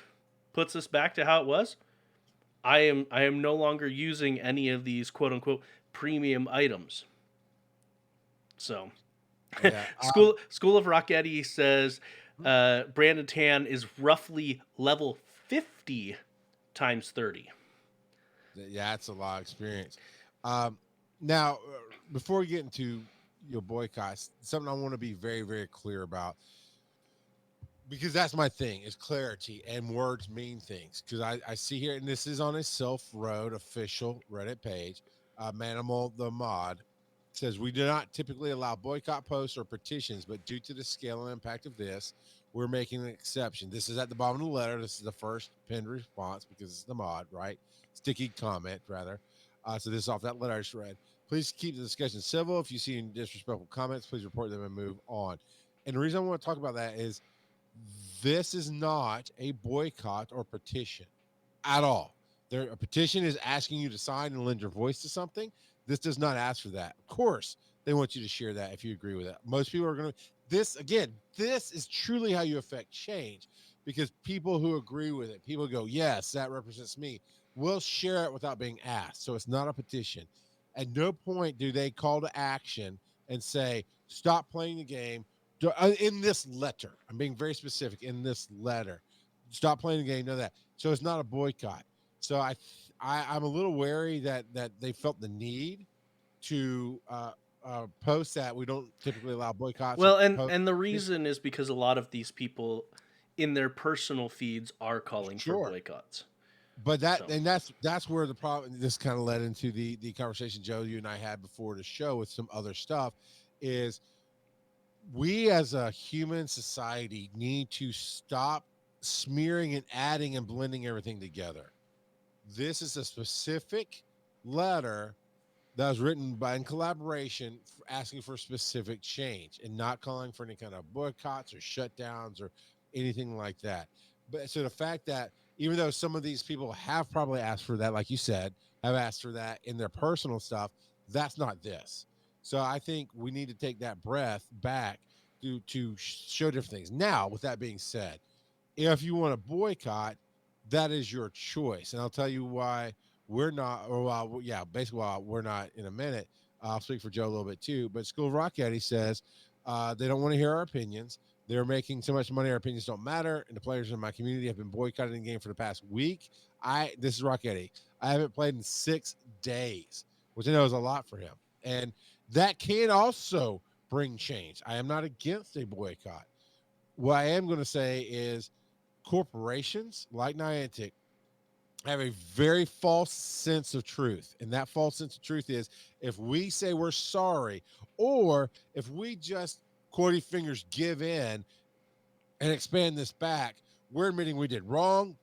puts us back to how it was, I am no longer using any of these quote unquote premium items. So, Yeah. School of Rocketti says Brandon Tan is roughly level 50 times 30. Yeah, that's a lot of experience. Now, before we get into your boycotts, something I want to be very, very clear about, because that's my thing, is clarity, and words mean things. Because I see here, and this is on a Self-Road official Reddit page, Manimal the Mod says, we do not typically allow boycott posts or petitions, but due to the scale and impact of this, we're making an exception. This is at the bottom of the letter. This is the first pinned response because it's the mod, right? Sticky comment, rather. So this is off that letter I just read. Please keep the discussion civil. If you see any disrespectful comments, please report them and move on. And the reason I want to talk about that is this is not a boycott or petition at all. A petition is asking you to sign and lend your voice to something. This does not ask for that. Of course, they want you to share that if you agree with it. Most people are going to. This is truly how you affect change, because people who agree with it, people go, yes, that represents me, will share it without being asked. So it's not a petition. At no point do they call to action and say, stop playing the game. In this letter, I'm being very specific. In this letter, stop playing the game. Know that. So it's not a boycott. So I'm a little wary that they felt the need to post that we don't typically allow boycotts. Well, and the reason is because a lot of these people in their personal feeds are calling for boycotts. But that's where the problem. This kind of led into the conversation, Joe, you and I had before the show with some other stuff. Is we as a human society need to stop smearing and adding and blending everything together. This is a specific letter that was written in collaboration, asking for specific change and not calling for any kind of boycotts or shutdowns or anything like that. But so the fact that even though some of these people have probably asked for that, like you said, have asked for that in their personal stuff, that's not this. So I think we need to take that breath back to show different things. Now, with that being said, if you want to boycott, that is your choice. And I'll tell you why we're not, basically why we're not in a minute. I'll speak for Joe a little bit too. But School of Rocketti says they don't want to hear our opinions. They're making so much money, our opinions don't matter. And the players in my community have been boycotting the game for the past week. This is Rocketti. I haven't played in 6 days, which I know is a lot for him. And that can also bring change. I am not against a boycott. What I am going to say is corporations like Niantic have a very false sense of truth. And that false sense of truth is if we say we're sorry, or if we just quotey fingers give in and expand this back, we're admitting we did wrong.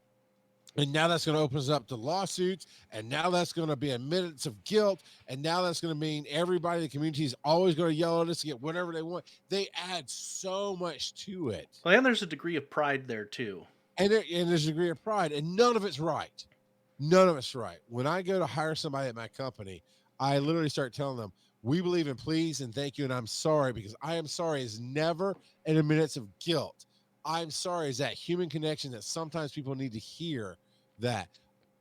And now that's going to open us up to lawsuits. And now that's going to be admittance of guilt. And now that's going to mean everybody in the community is always going to yell at us to get whatever they want. They add so much to it. Well, and there's a degree of pride there too. And there's a degree of pride. And none of it's right. None of it's right. When I go to hire somebody at my company, I literally start telling them, we believe in please and thank you and I'm sorry, because I am sorry is never an admittance of guilt. I'm sorry is that human connection that sometimes people need to hear. That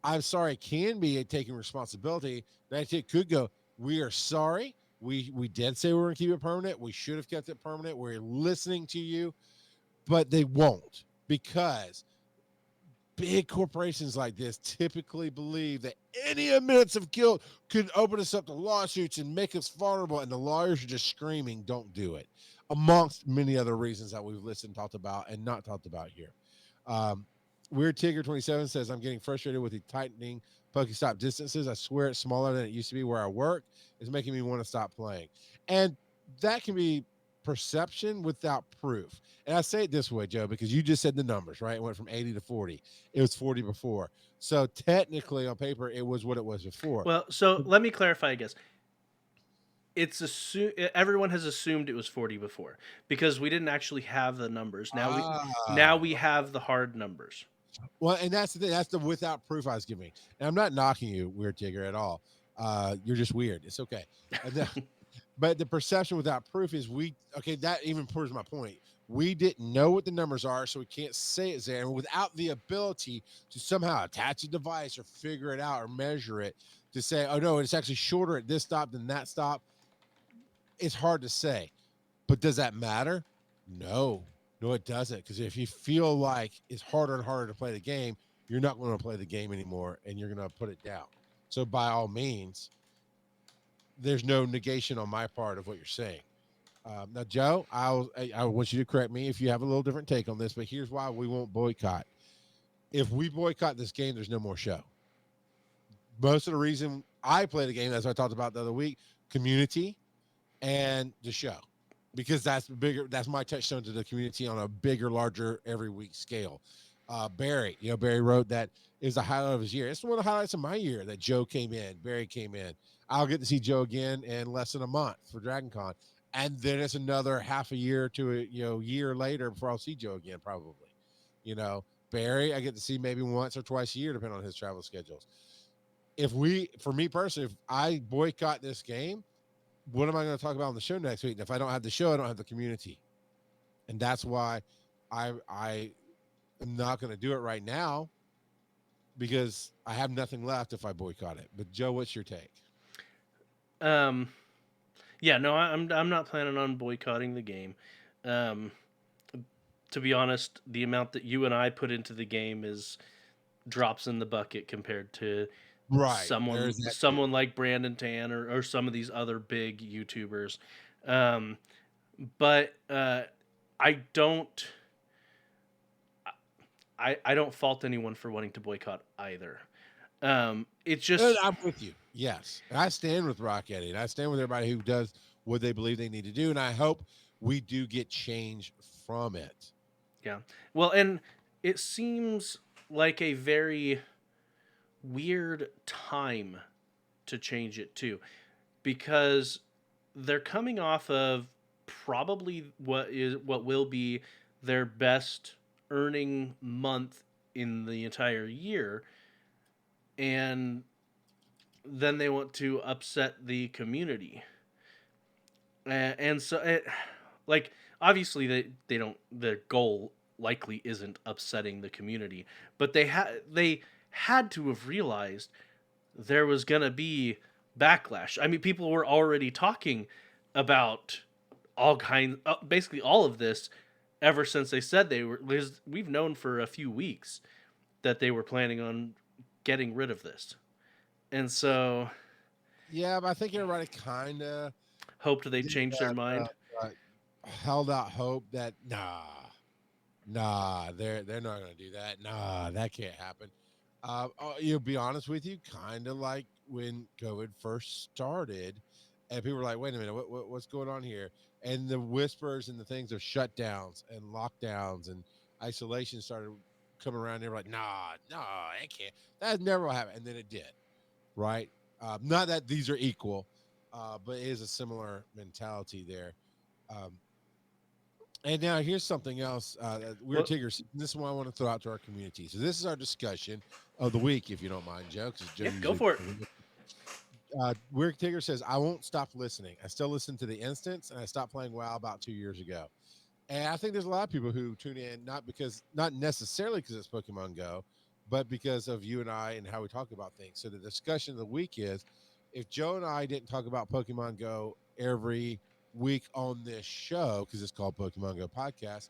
I'm sorry can be taking responsibility. That it could go, we are sorry. We did say we were going to keep it permanent. We should have kept it permanent. We're listening to you, but they won't, because big corporations like this typically believe that any admittance of guilt could open us up to lawsuits and make us vulnerable. And the lawyers are just screaming, don't do it, amongst many other reasons that we've listened, talked about, and not talked about here. Weird Tigger 27 says, I'm getting frustrated with the tightening Pokestop distances. I swear it's smaller than it used to be where I work. It's making me want to stop playing. And that can be perception without proof. And I say it this way, Joe, because you just said the numbers, right? It went from 80 to 40. It was 40 before. So technically on paper, it was what it was before. Well, so let me clarify, I guess. Everyone has assumed it was 40 before because we didn't actually have the numbers. Now we have the hard numbers. Well, and that's the thing. That's the without proof I was giving. And I'm not knocking you, Weird Tigger, at all. You're just weird. It's okay. But the perception without proof is that even proves my point. We didn't know what the numbers are, so we can't say it's there. And without the ability to somehow attach a device or figure it out or measure it to say, oh, no, it's actually shorter at this stop than that stop, it's hard to say. But does that matter? No, no, it doesn't. Because if you feel like it's harder and harder to play the game, you're not going to play the game anymore, and you're going to put it down. So by all means, there's no negation on my part of what you're saying. Now, Joe, I want you to correct me if you have a little different take on this, but here's why we won't boycott. If we boycott this game, there's no more show. Most of the reason I play the game, as I talked about the other week, community and the show, because that's bigger. That's my touchstone to the community on a bigger, larger every week scale. Barry, Barry wrote that is the highlight of his year. It's one of the highlights of my year that Joe came in, Barry came in. I'll get to see Joe again in less than a month for Dragon Con. And then it's another half a year to a year later before I'll see Joe again, probably. Barry, I get to see maybe once or twice a year, depending on his travel schedules. For me personally, if I boycott this game, what am I going to talk about on the show next week? And if I don't have the show, I don't have the community. And that's why I am not going to do it right now, because I have nothing left if I boycott it. But Joe, what's your take? Yeah, no, I'm not planning on boycotting the game. To be honest, the amount that you and I put into the game is drops in the bucket compared to someone like Brandon Tan or some of these other big YouTubers. But I don't fault anyone for wanting to boycott either. It's just I'm with you. Yes, I stand with Rock Eddie, and I stand with everybody who does what they believe they need to do, and I hope we do get change from it. Yeah. Well, and it seems like a very weird time to change it too, because they're coming off of probably what will be their best earning month in the entire year, and then they want to upset the community. And so it, like, obviously they don't, their goal likely isn't upsetting the community, but they had to have realized there was going to be backlash. I mean, people were already talking about basically all of this ever since they said we've known for a few weeks that they were planning on getting rid of this. And so, yeah, but I think everybody kind of hoped they changed their mind. Held out hope that they're not going to do that. That can't happen. You'll be honest with you, kind of like when COVID first started, and people were like, "Wait a minute, what's going on here?" And the whispers and the things of shutdowns and lockdowns and isolation started coming around. They were like, "Nah, it can't. That never will happen." And then it did, right? Not that these are equal, but it is a similar mentality there. And now here's something else. Weird Tigger. This is what I want to throw out to our community. So this is our discussion of the week, if you don't mind, Joe. Yeah, go for it. Weird Tigger says, I won't stop listening. I still listen to the instance, and I stopped playing WoW about 2 years ago. And I think there's a lot of people who tune in, not necessarily because it's Pokemon Go, but because of you and I and how we talk about things. So the discussion of the week is, if Joe and I didn't talk about Pokemon Go every week on this show, because it's called Pokemon GO Podcast,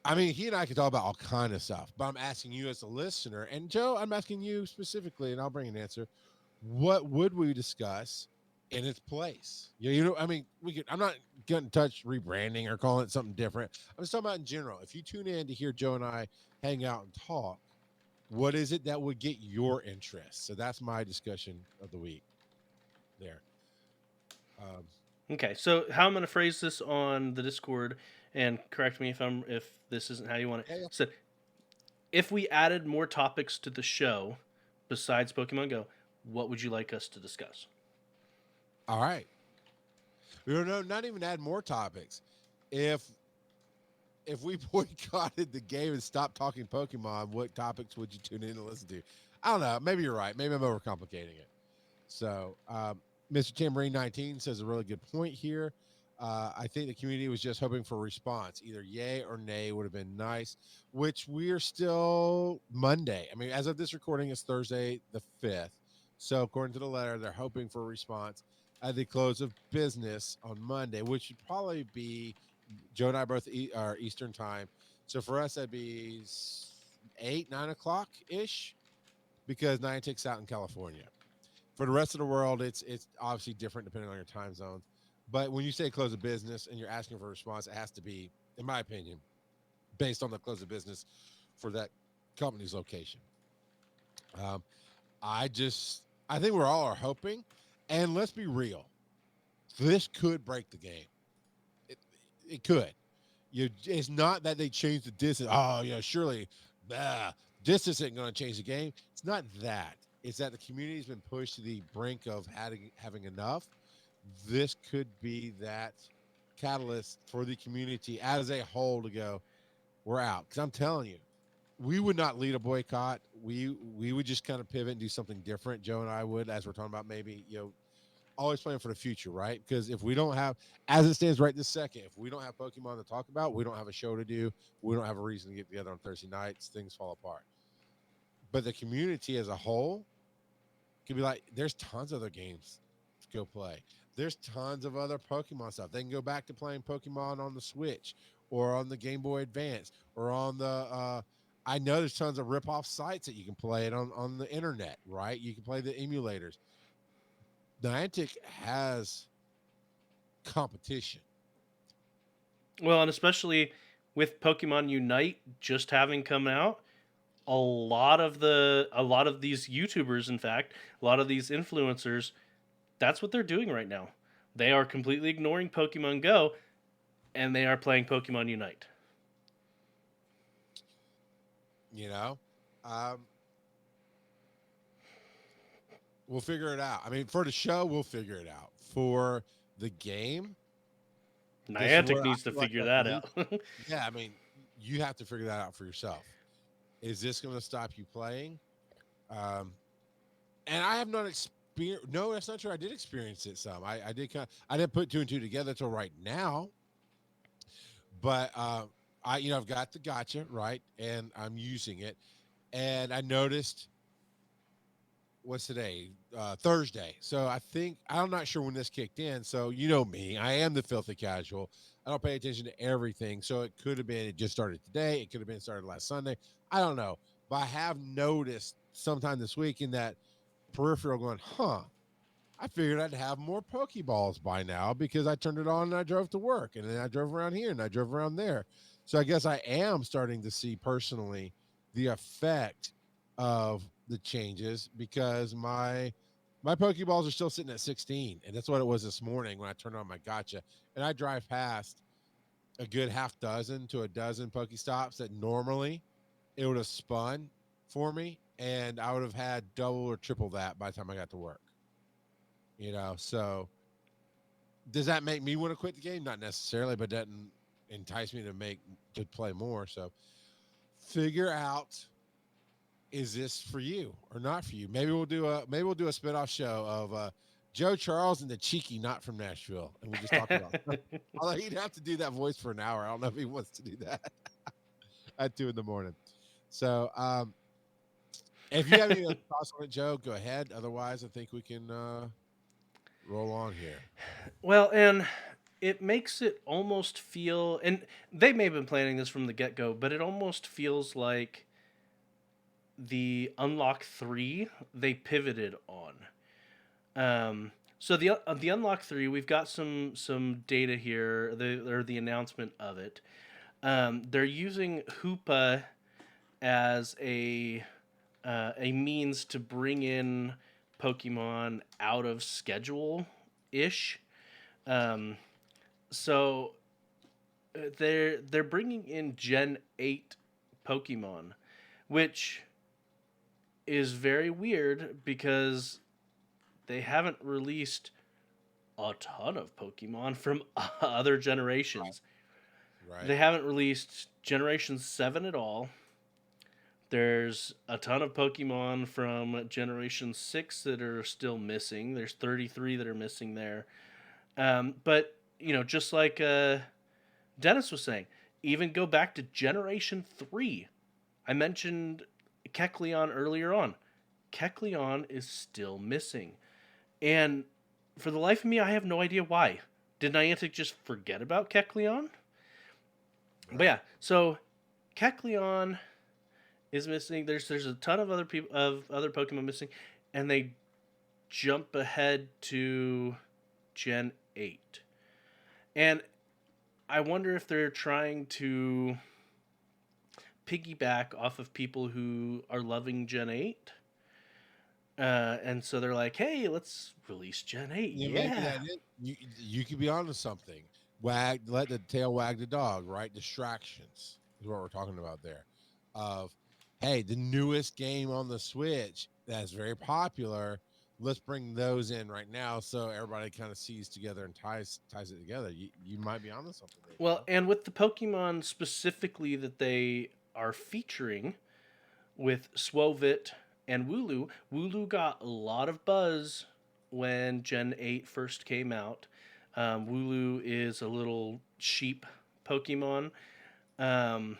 I mean, he and I could talk about all kind of stuff, but I'm asking you as a listener, and Joe, I'm asking you specifically, and I'll bring an answer. What would we discuss in its place? I mean, I'm not getting in touch rebranding or calling it something different. I'm just talking about in general. If you tune in to hear Joe and I hang out and talk, what is it that would get your interest? So that's my discussion of the week there. Okay, so how I'm going to phrase this on the Discord, and correct me if this isn't how you want it. Yeah. So, if we added more topics to the show besides Pokemon Go, what would you like us to discuss? All right. No, not even add more topics. If we boycotted the game and stopped talking Pokemon, what topics would you tune in and listen to? I don't know. Maybe you're right. Maybe I'm overcomplicating it. So, Mr. Tambourine 19 says a really good point here. I think the community was just hoping for a response. Either yay or nay would have been nice, which we are still Monday. I mean, as of this recording, it's Thursday the 5th. So according to the letter, they're hoping for a response. at the close of business on Monday, which would probably be Joe and I both are Eastern time. So for us, that'd be 8, 9 o'clock ish, because Niantic's out in California. For the rest of the world, it's obviously different depending on your time zones. But when you say close of business and you're asking for a response, it has to be, in my opinion, based on the close of business for that company's location. Um, I think we're all are hoping, and let's be real, this could break the game. It, it could. It's not that they changed the distance. Oh, surely, distance isn't going to change the game. It's not that. It's that the community's been pushed to the brink of having enough. This could be that catalyst for the community as a whole to go, we're out. Because I'm telling you, we would not lead a boycott. We would just kind of pivot and do something different. Joe and I would, as we're talking about, maybe always planning for the future, right? Because if we don't have, as it stands right this second, if we don't have Pokemon to talk about, we don't have a show to do. We don't have a reason to get together on Thursday nights. Things fall apart. But the community as a whole could be like, there's tons of other games to go play. There's tons of other Pokemon stuff. They can go back to playing Pokemon on the Switch or on the Game Boy Advance or on the, I know there's tons of rip-off sites that you can play it on the internet, right? You can play the emulators. Niantic has competition. Well, and especially with Pokemon Unite just having come out, a lot of these YouTubers, in fact, a lot of these influencers, that's what they're doing right now. They are completely ignoring Pokemon Go, and they are playing Pokemon Unite. We'll figure it out. I mean, for the show, we'll figure it out. For the game, Niantic needs to figure that out. Yeah, I mean, you have to figure that out for yourself. Is this going to stop you playing? And I have not experienced. No, that's not true. I did experience it some. I didn't put two and two together till right now. But I've got the gotcha right, and I'm using it, and I noticed. What's today? Thursday. So I'm not sure when this kicked in. So me, I am the filthy casual. I don't pay attention to everything. So it could have been it just started today. It could have been started last Sunday. I don't know. But I have noticed sometime this week in that peripheral going, I figured I'd have more Pokeballs by now because I turned it on and I drove to work. And then I drove around here and I drove around there. So I guess I am starting to see personally the effect of the changes, because my Pokeballs are still sitting at 16, and that's what it was this morning when I turned on my gotcha. And I drive past a good half dozen to a dozen Pokestops that normally it would have spun for me, and I would have had double or triple that by the time I got to work. So does that make me want to quit the game? Not necessarily, but that doesn't entice me to play more. So figure out, is this for you or not for you? Maybe we'll do a spin-off show of Joe Charles and the Cheeky Not from Nashville, and we just talk about it. Although he'd have to do that voice for an hour. I don't know if he wants to do that at 2 a.m. So if you have any other thoughts on it, Joe, go ahead. Otherwise, I think we can roll on here. Well, and it makes it almost feel, and they may have been planning this from the get-go, but it almost feels like the Unlock 3 they pivoted on. So the Unlock 3, we've got some data here, the announcement of it. They're using Hoopa as a means to bring in Pokemon out of schedule ish. So they're bringing in Gen 8 Pokemon, which is very weird because they haven't released a ton of Pokemon from other generations. Right. They haven't released Generation 7 at all. There's a ton of Pokemon from Generation 6 that are still missing. There's 33 that are missing there. But, just like Dennis was saying, even go back to Generation 3. I mentioned Kecleon earlier on. Kecleon is still missing. And for the life of me, I have no idea why. Did Niantic just forget about Kecleon? Right. But yeah, so Kecleon is missing. There's a ton of other Pokemon missing, and they jump ahead to Gen 8. And I wonder if they're trying to piggyback off of people who are loving Gen 8. And so they're like, hey, let's release Gen 8. Yeah, Yeah. maybe that is, you could be onto something. Let the tail wag the dog, right? Distractions is what we're talking about there. Of, hey, the newest game on the Switch that's very popular. Let's bring those in right now, so everybody kind of sees together and ties it together. You might be onto something there. Well, and with the Pokemon specifically that they are featuring with Swovit and Wooloo, Wooloo got a lot of buzz when Gen 8 first came out. Wooloo is a little sheep Pokemon. And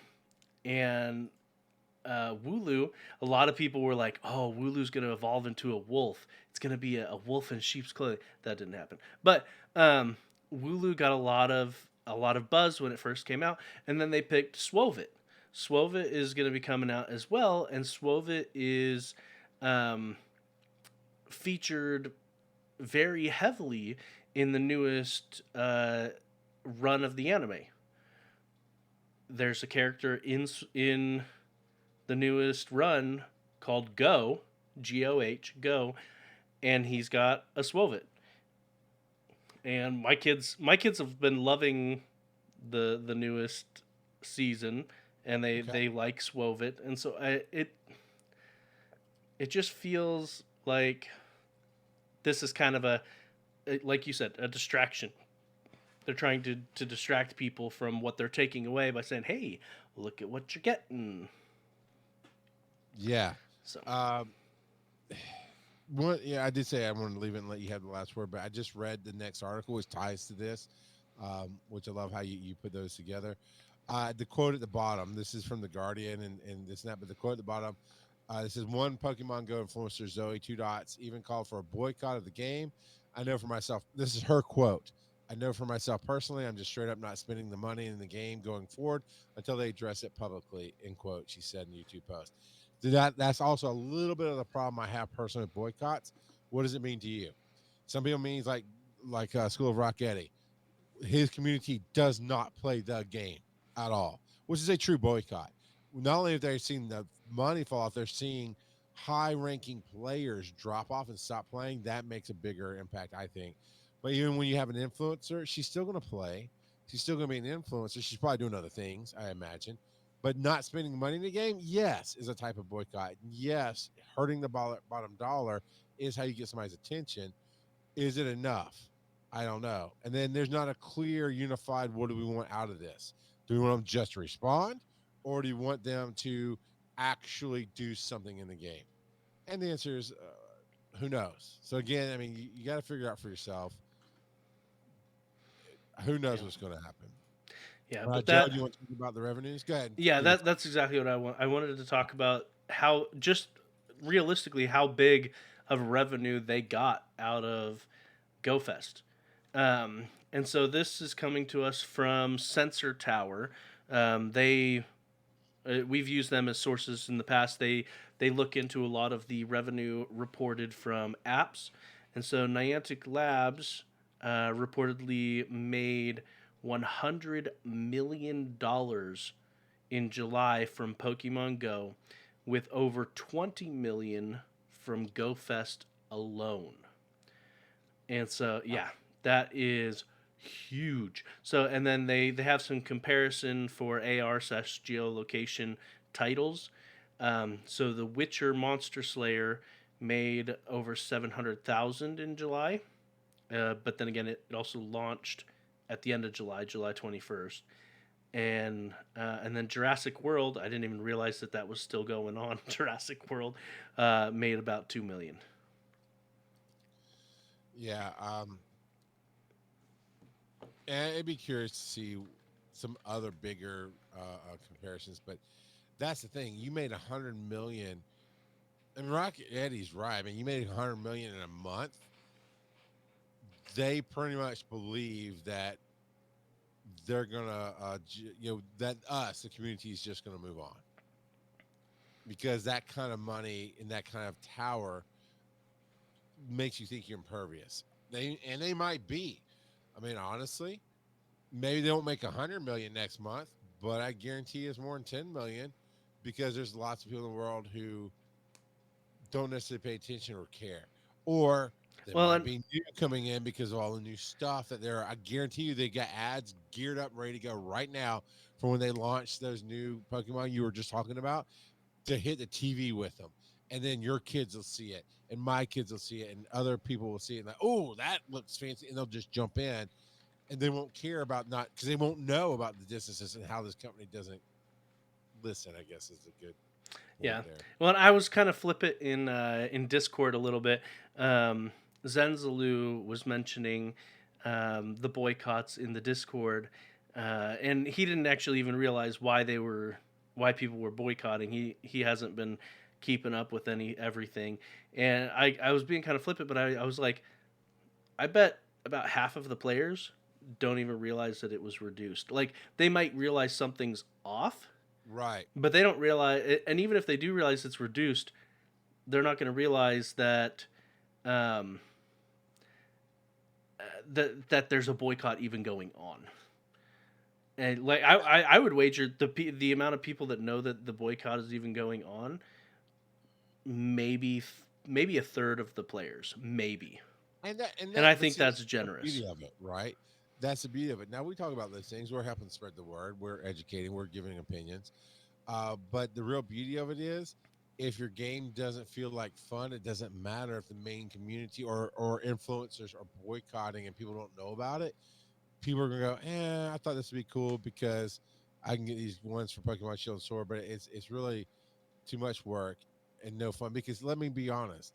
Wooloo, a lot of people were like, oh, Wooloo's going to evolve into a wolf. It's going to be a wolf in sheep's clothing. That didn't happen. But Wooloo got a lot of buzz when it first came out, and then they picked Swovit. Swovit is going to be coming out as well, and Swovit is featured very heavily in the newest run of the anime. There's a character in the newest run called Go, Goh, Go, and he's got a Swovit. And my kids have been loving the newest season, and they like Swovit, and so it just feels like this is kind of like you said, a distraction. They're trying to distract people from what they're taking away by saying, hey, look at what you're getting. Yeah. So I did say I wanted to leave it and let you have the last word, but I just read the next article, which ties to this, which I love how you put those together. The quote at the bottom, this is from The Guardian and this and that, but the quote at the bottom, this is one Pokemon Go influencer, Zoe Two Dots, even called for a boycott of the game. I know for myself, this is her quote. I know for myself personally, I'm just straight up not spending the money in the game going forward until they address it publicly, end quote, she said in a YouTube post. That's also a little bit of the problem I have personally with boycotts. What does it mean to you? Some people means like School of Rock Eddie. His community does not play the game at all, which is a true boycott. Not only have they seen the money fall off, they're seeing high-ranking players drop off and stop playing. That makes a bigger impact, I think. But even when you have an influencer, she's still going to play. She's still going to be an influencer. She's probably doing other things, I imagine. But not spending money in the game, yes, is a type of boycott. Yes, hurting the bottom dollar is how you get somebody's attention. Is it enough? I don't know. And then there's not a clear, unified, what do we want out of this? Do we want them just to respond? Or do you want them to actually do something in the game? And the answer is, who knows? So again, I mean, you got to figure out for yourself. Who knows what's going to happen? Yeah, but Joe, do you want to talk about the revenues? Go ahead. Yeah, that's exactly what I want. I wanted to talk about how, just realistically, how big of revenue they got out of GoFest. And so this is coming to us from Sensor Tower. We've used them as sources in the past. They look into a lot of the revenue reported from apps, and so Niantic Labs reportedly made $100 million in July from Pokemon Go, with over 20 million from GoFest alone. And so, yeah, that is huge. So, and then they have some comparison for AR/geolocation titles. So the Witcher Monster Slayer made over 700,000 in July. But then again, it also launched at the end of July 21st. And then Jurassic World, I didn't even realize that was still going on. Jurassic World made about 2 million. Yeah. And I'd be curious to see some other bigger comparisons, but that's the thing. You made 100 million. And Rocket Eddie's right. I mean, you made 100 million in a month. they pretty much believe that they're gonna, that us, the community, is just gonna move on because that kind of money and that kind of tower makes you think you're impervious. They might be. I mean, honestly, maybe they don't make 100 million next month, but I guarantee it's more than 10 million because there's lots of people in the world who don't necessarily pay attention or care, or there Well, might and be new coming in because of all the new stuff that there are. I guarantee you they got ads geared up, ready to go right now for when they launch those new Pokemon you were just talking about to hit the TV with them. And then your kids will see it, and my kids will see it, and other people will see it. And like, oh, that looks fancy, and they'll just jump in, and they won't care about not because they won't know about the distances and how this company doesn't listen. I guess is a good yeah. point there. Well, I was kind of flippant in Discord a little bit. Zenzalu was mentioning the boycotts in the Discord, and he didn't actually even realize why people were boycotting. He hasn't been keeping up with everything, and I was being kind of flippant, but I was like, I bet about half of the players don't even realize that it was reduced. Like they might realize something's off, Right. but they don't realize. And even if they do realize it's reduced, they're not going to realize that um, that there's a boycott even going on. And like I would wager the amount of people that know that the boycott is even going on, maybe a third of the players, maybe. And I think that's generous. The beauty of it, right? That's the beauty of it. Now we talk about those things. We're helping spread the word. We're educating. We're giving opinions. But the real beauty of it is, if your game doesn't feel like fun, it doesn't matter if the main community or influencers are boycotting and people don't know about it. People are gonna go, I thought this would be cool because I can get these ones for Pokemon Shield and Sword, but it's really too much work and no fun. Because let me be honest,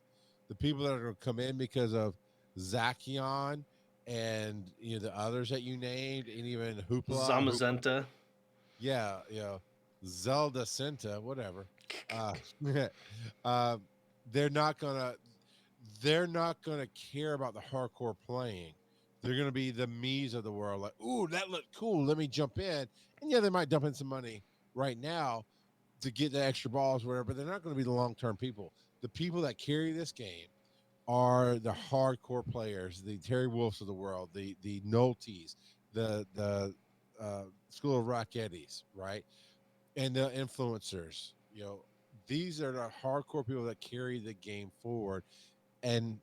the people that are gonna come in because of Zacian and the others that you named, and even Zamazenta. yeah, Zelda Senta, whatever. Uh, uh, they're not gonna care about the hardcore playing. They're gonna be the me's of the world, like, ooh, that looked cool. Let me jump in, and yeah, they might dump in some money right now to get the extra balls, whatever. But they're not going to be the long-term people. The people that carry this game are the hardcore players, the Terry Wolves of the world, the Nolties, the School of Rockettes, right? And the influencers. These are the hardcore people that carry the game forward. And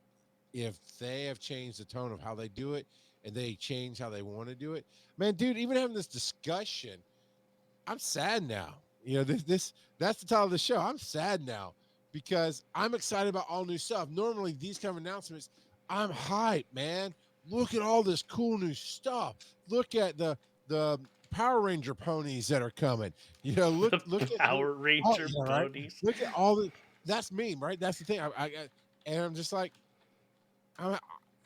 if they have changed the tone of how they do it, and they change how they want to do it, man, dude, even having this discussion, I'm sad now. This that's the title of the show. I'm sad now because I'm excited about all new stuff. Normally, these kind of announcements, I'm hyped, man. Look at all this cool new stuff. Look at the Power Ranger ponies that are coming. Look at Power Ranger right? ponies. Look at all the. That's me, right? That's the thing. And I'm just like,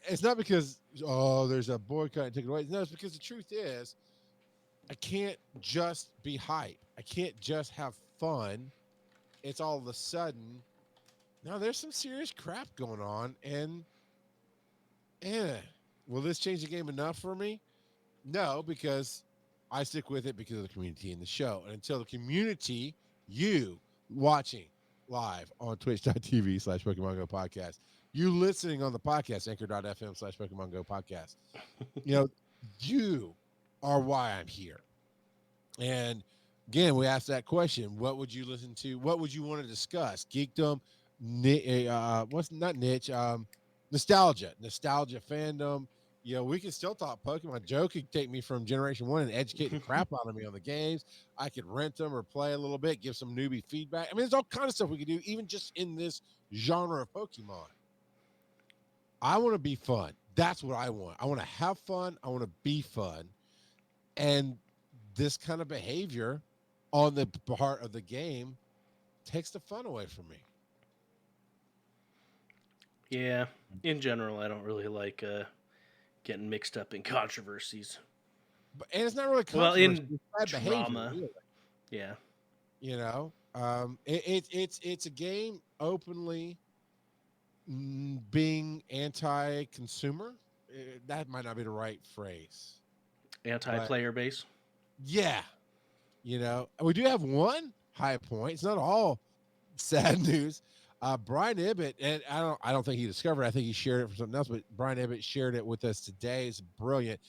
it's not because there's a boycott and take it away. No, it's because the truth is, I can't just be hype. I can't just have fun. It's all of a sudden, now there's some serious crap going on, and will this change the game enough for me? No, because I stick with it because of the community and the show. And until the community, you watching live on twitch.tv/Pokemon Go Podcast, you listening on the podcast, anchor.fm/Pokemon Go Podcast, you are why I'm here. And again, we asked that question: what would you listen to? What would you want to discuss? Geekdom, what's not niche? Nostalgia fandom. We can still talk Pokemon. Joe could take me from Generation 1 and educate the crap out of me on the games. I could rent them or play a little bit, give some newbie feedback. I mean, there's all kinds of stuff we could do, even just in this genre of Pokemon. I want to be fun. That's what I want. I want to have fun. I want to be fun. And this kind of behavior on the part of the game takes the fun away from me. Yeah, in general, I don't really like getting mixed up in controversies. And it's not really controversy. Well, in it's bad drama, behavior, really. Yeah. It's a game openly being anti-consumer, that might not be the right phrase, but Anti-player base. yeah, we do have one high point. It's not all sad news. Brian Ibbett, and I don't think he discovered it. I think he shared it for something else, but Brian Ibbett shared it with us today. It's brilliant.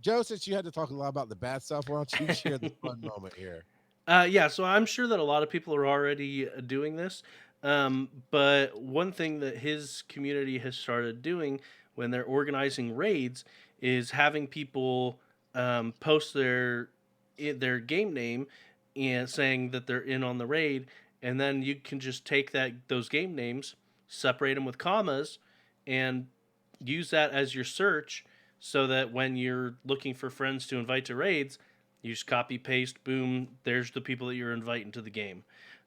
Joe, since you had to talk a lot about the bad stuff, why don't you share the fun moment here? Yeah, so I'm sure that a lot of people are already doing this. But one thing that his community has started doing when they're organizing raids is having people post their game name and saying that they're in on the raid, and then you can just take those game names, separate them with commas, and use that as your search, so that when you're looking for friends to invite to raids, you just copy paste, boom, there's the people that you're inviting to the game.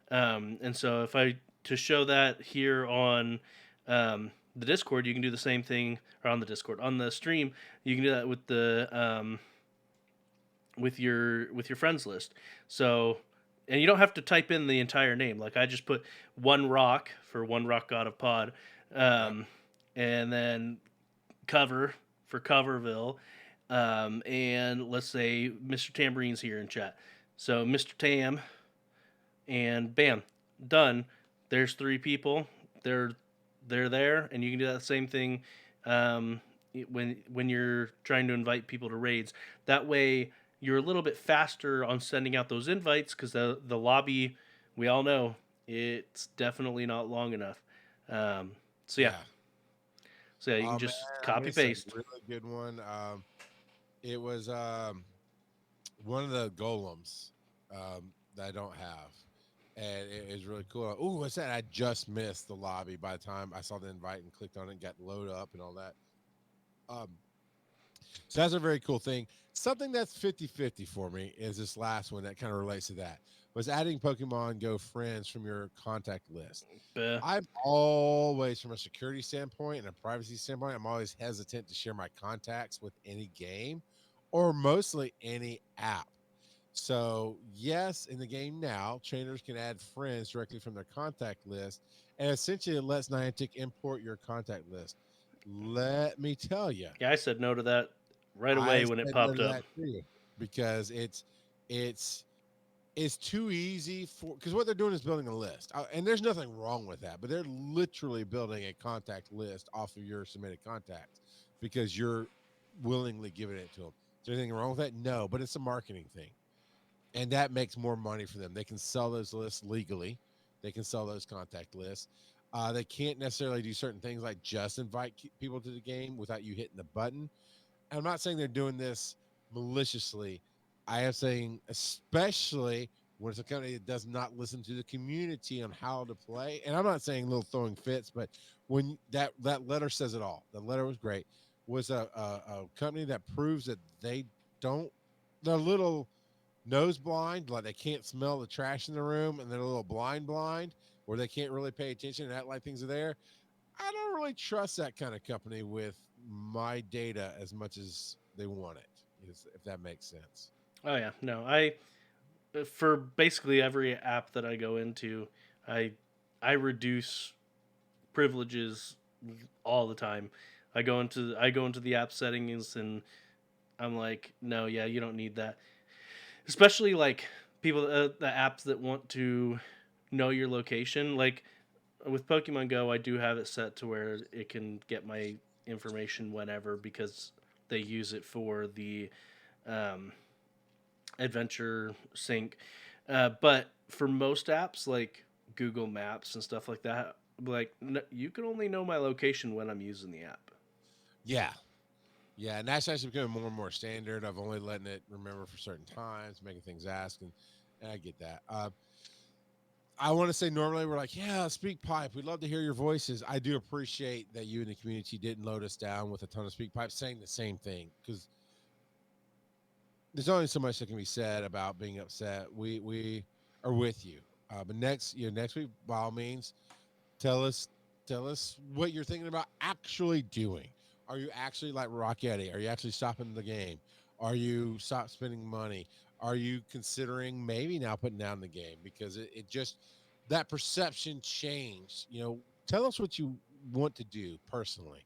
And so if I to show that here on the Discord, you can do the same thing, or on the Discord, on the stream, you can do that with the with your friends list. So, and you don't have to type in the entire name. Like I just put One Rock for One Rock God of Pod, and then Cover for Coverville, and let's say Mr. Tamborine's here in chat. So Mr. Tam, and bam, done. There's 3 people. They're there, and you can do that same thing when you're trying to invite people to raids. That way, you're a little bit faster on sending out those invites, because the lobby, we all know, it's definitely not long enough. So yeah. So yeah, you can just copy paste. Really good one. It was one of the golems that I don't have, and it is really cool. Oh, what's that? I just missed the lobby by the time I saw the invite and clicked on it and got load up and all that. So that's a very cool thing. Something that's 50-50 for me is this last one that kind of relates to that, was adding Pokemon Go friends from your contact list. I'm always, from a security standpoint and a privacy standpoint, I'm always hesitant to share my contacts with any game, or mostly any app. So yes, in the game now, trainers can add friends directly from their contact list, and essentially it lets Niantic import your contact list. Let me tell you, Yeah, I said no to that right away when it popped up, because it's too easy because what they're doing is building a list, and there's nothing wrong with that, but they're literally building a contact list off of your submitted contacts because you're willingly giving it to them. Is there anything wrong with that? No, but it's a marketing thing, and that makes more money for them. They can sell those lists legally. They can sell those contact lists. They can't necessarily do certain things like just invite people to the game without you hitting the button. I'm not saying they're doing this maliciously. I am saying, especially when it's a company that does not listen to the community on how to play. And I'm not saying little throwing fits, but when that letter says it all. The letter was great. Was a company that proves that they're a little nose blind, like they can't smell the trash in the room, and they're a little blind, where they can't really pay attention and act like things are there. I don't really trust that kind of company with my data as much as they want it, if that makes sense. Oh yeah, no, for basically every app that I go into, I reduce privileges all the time. I go into the app settings, and I'm like, no, yeah, you don't need that. Especially like people, the apps that want to know your location. Like with Pokemon Go, I do have it set to where it can get my information whenever, because they use it for the adventure sync. But for most apps like Google Maps and stuff like that, like you can only know my location when I'm using the app. Yeah. Yeah, and that's actually becoming more and more standard. I've only letting it remember for certain times, making things ask, and I get that. I want to say normally we're like, yeah, speak pipe. We'd love to hear your voices. I do appreciate that you and the community didn't load us down with a ton of speak pipes saying the same thing, because there's only so much that can be said about being upset. We are with you. But next week, by all means, tell us what you're thinking about actually doing. Are you actually like Rocketti? Are you actually stopping the game? Are you stop spending money? Are you considering maybe now putting down the game because it just that perception changed? Tell us what you want to do personally,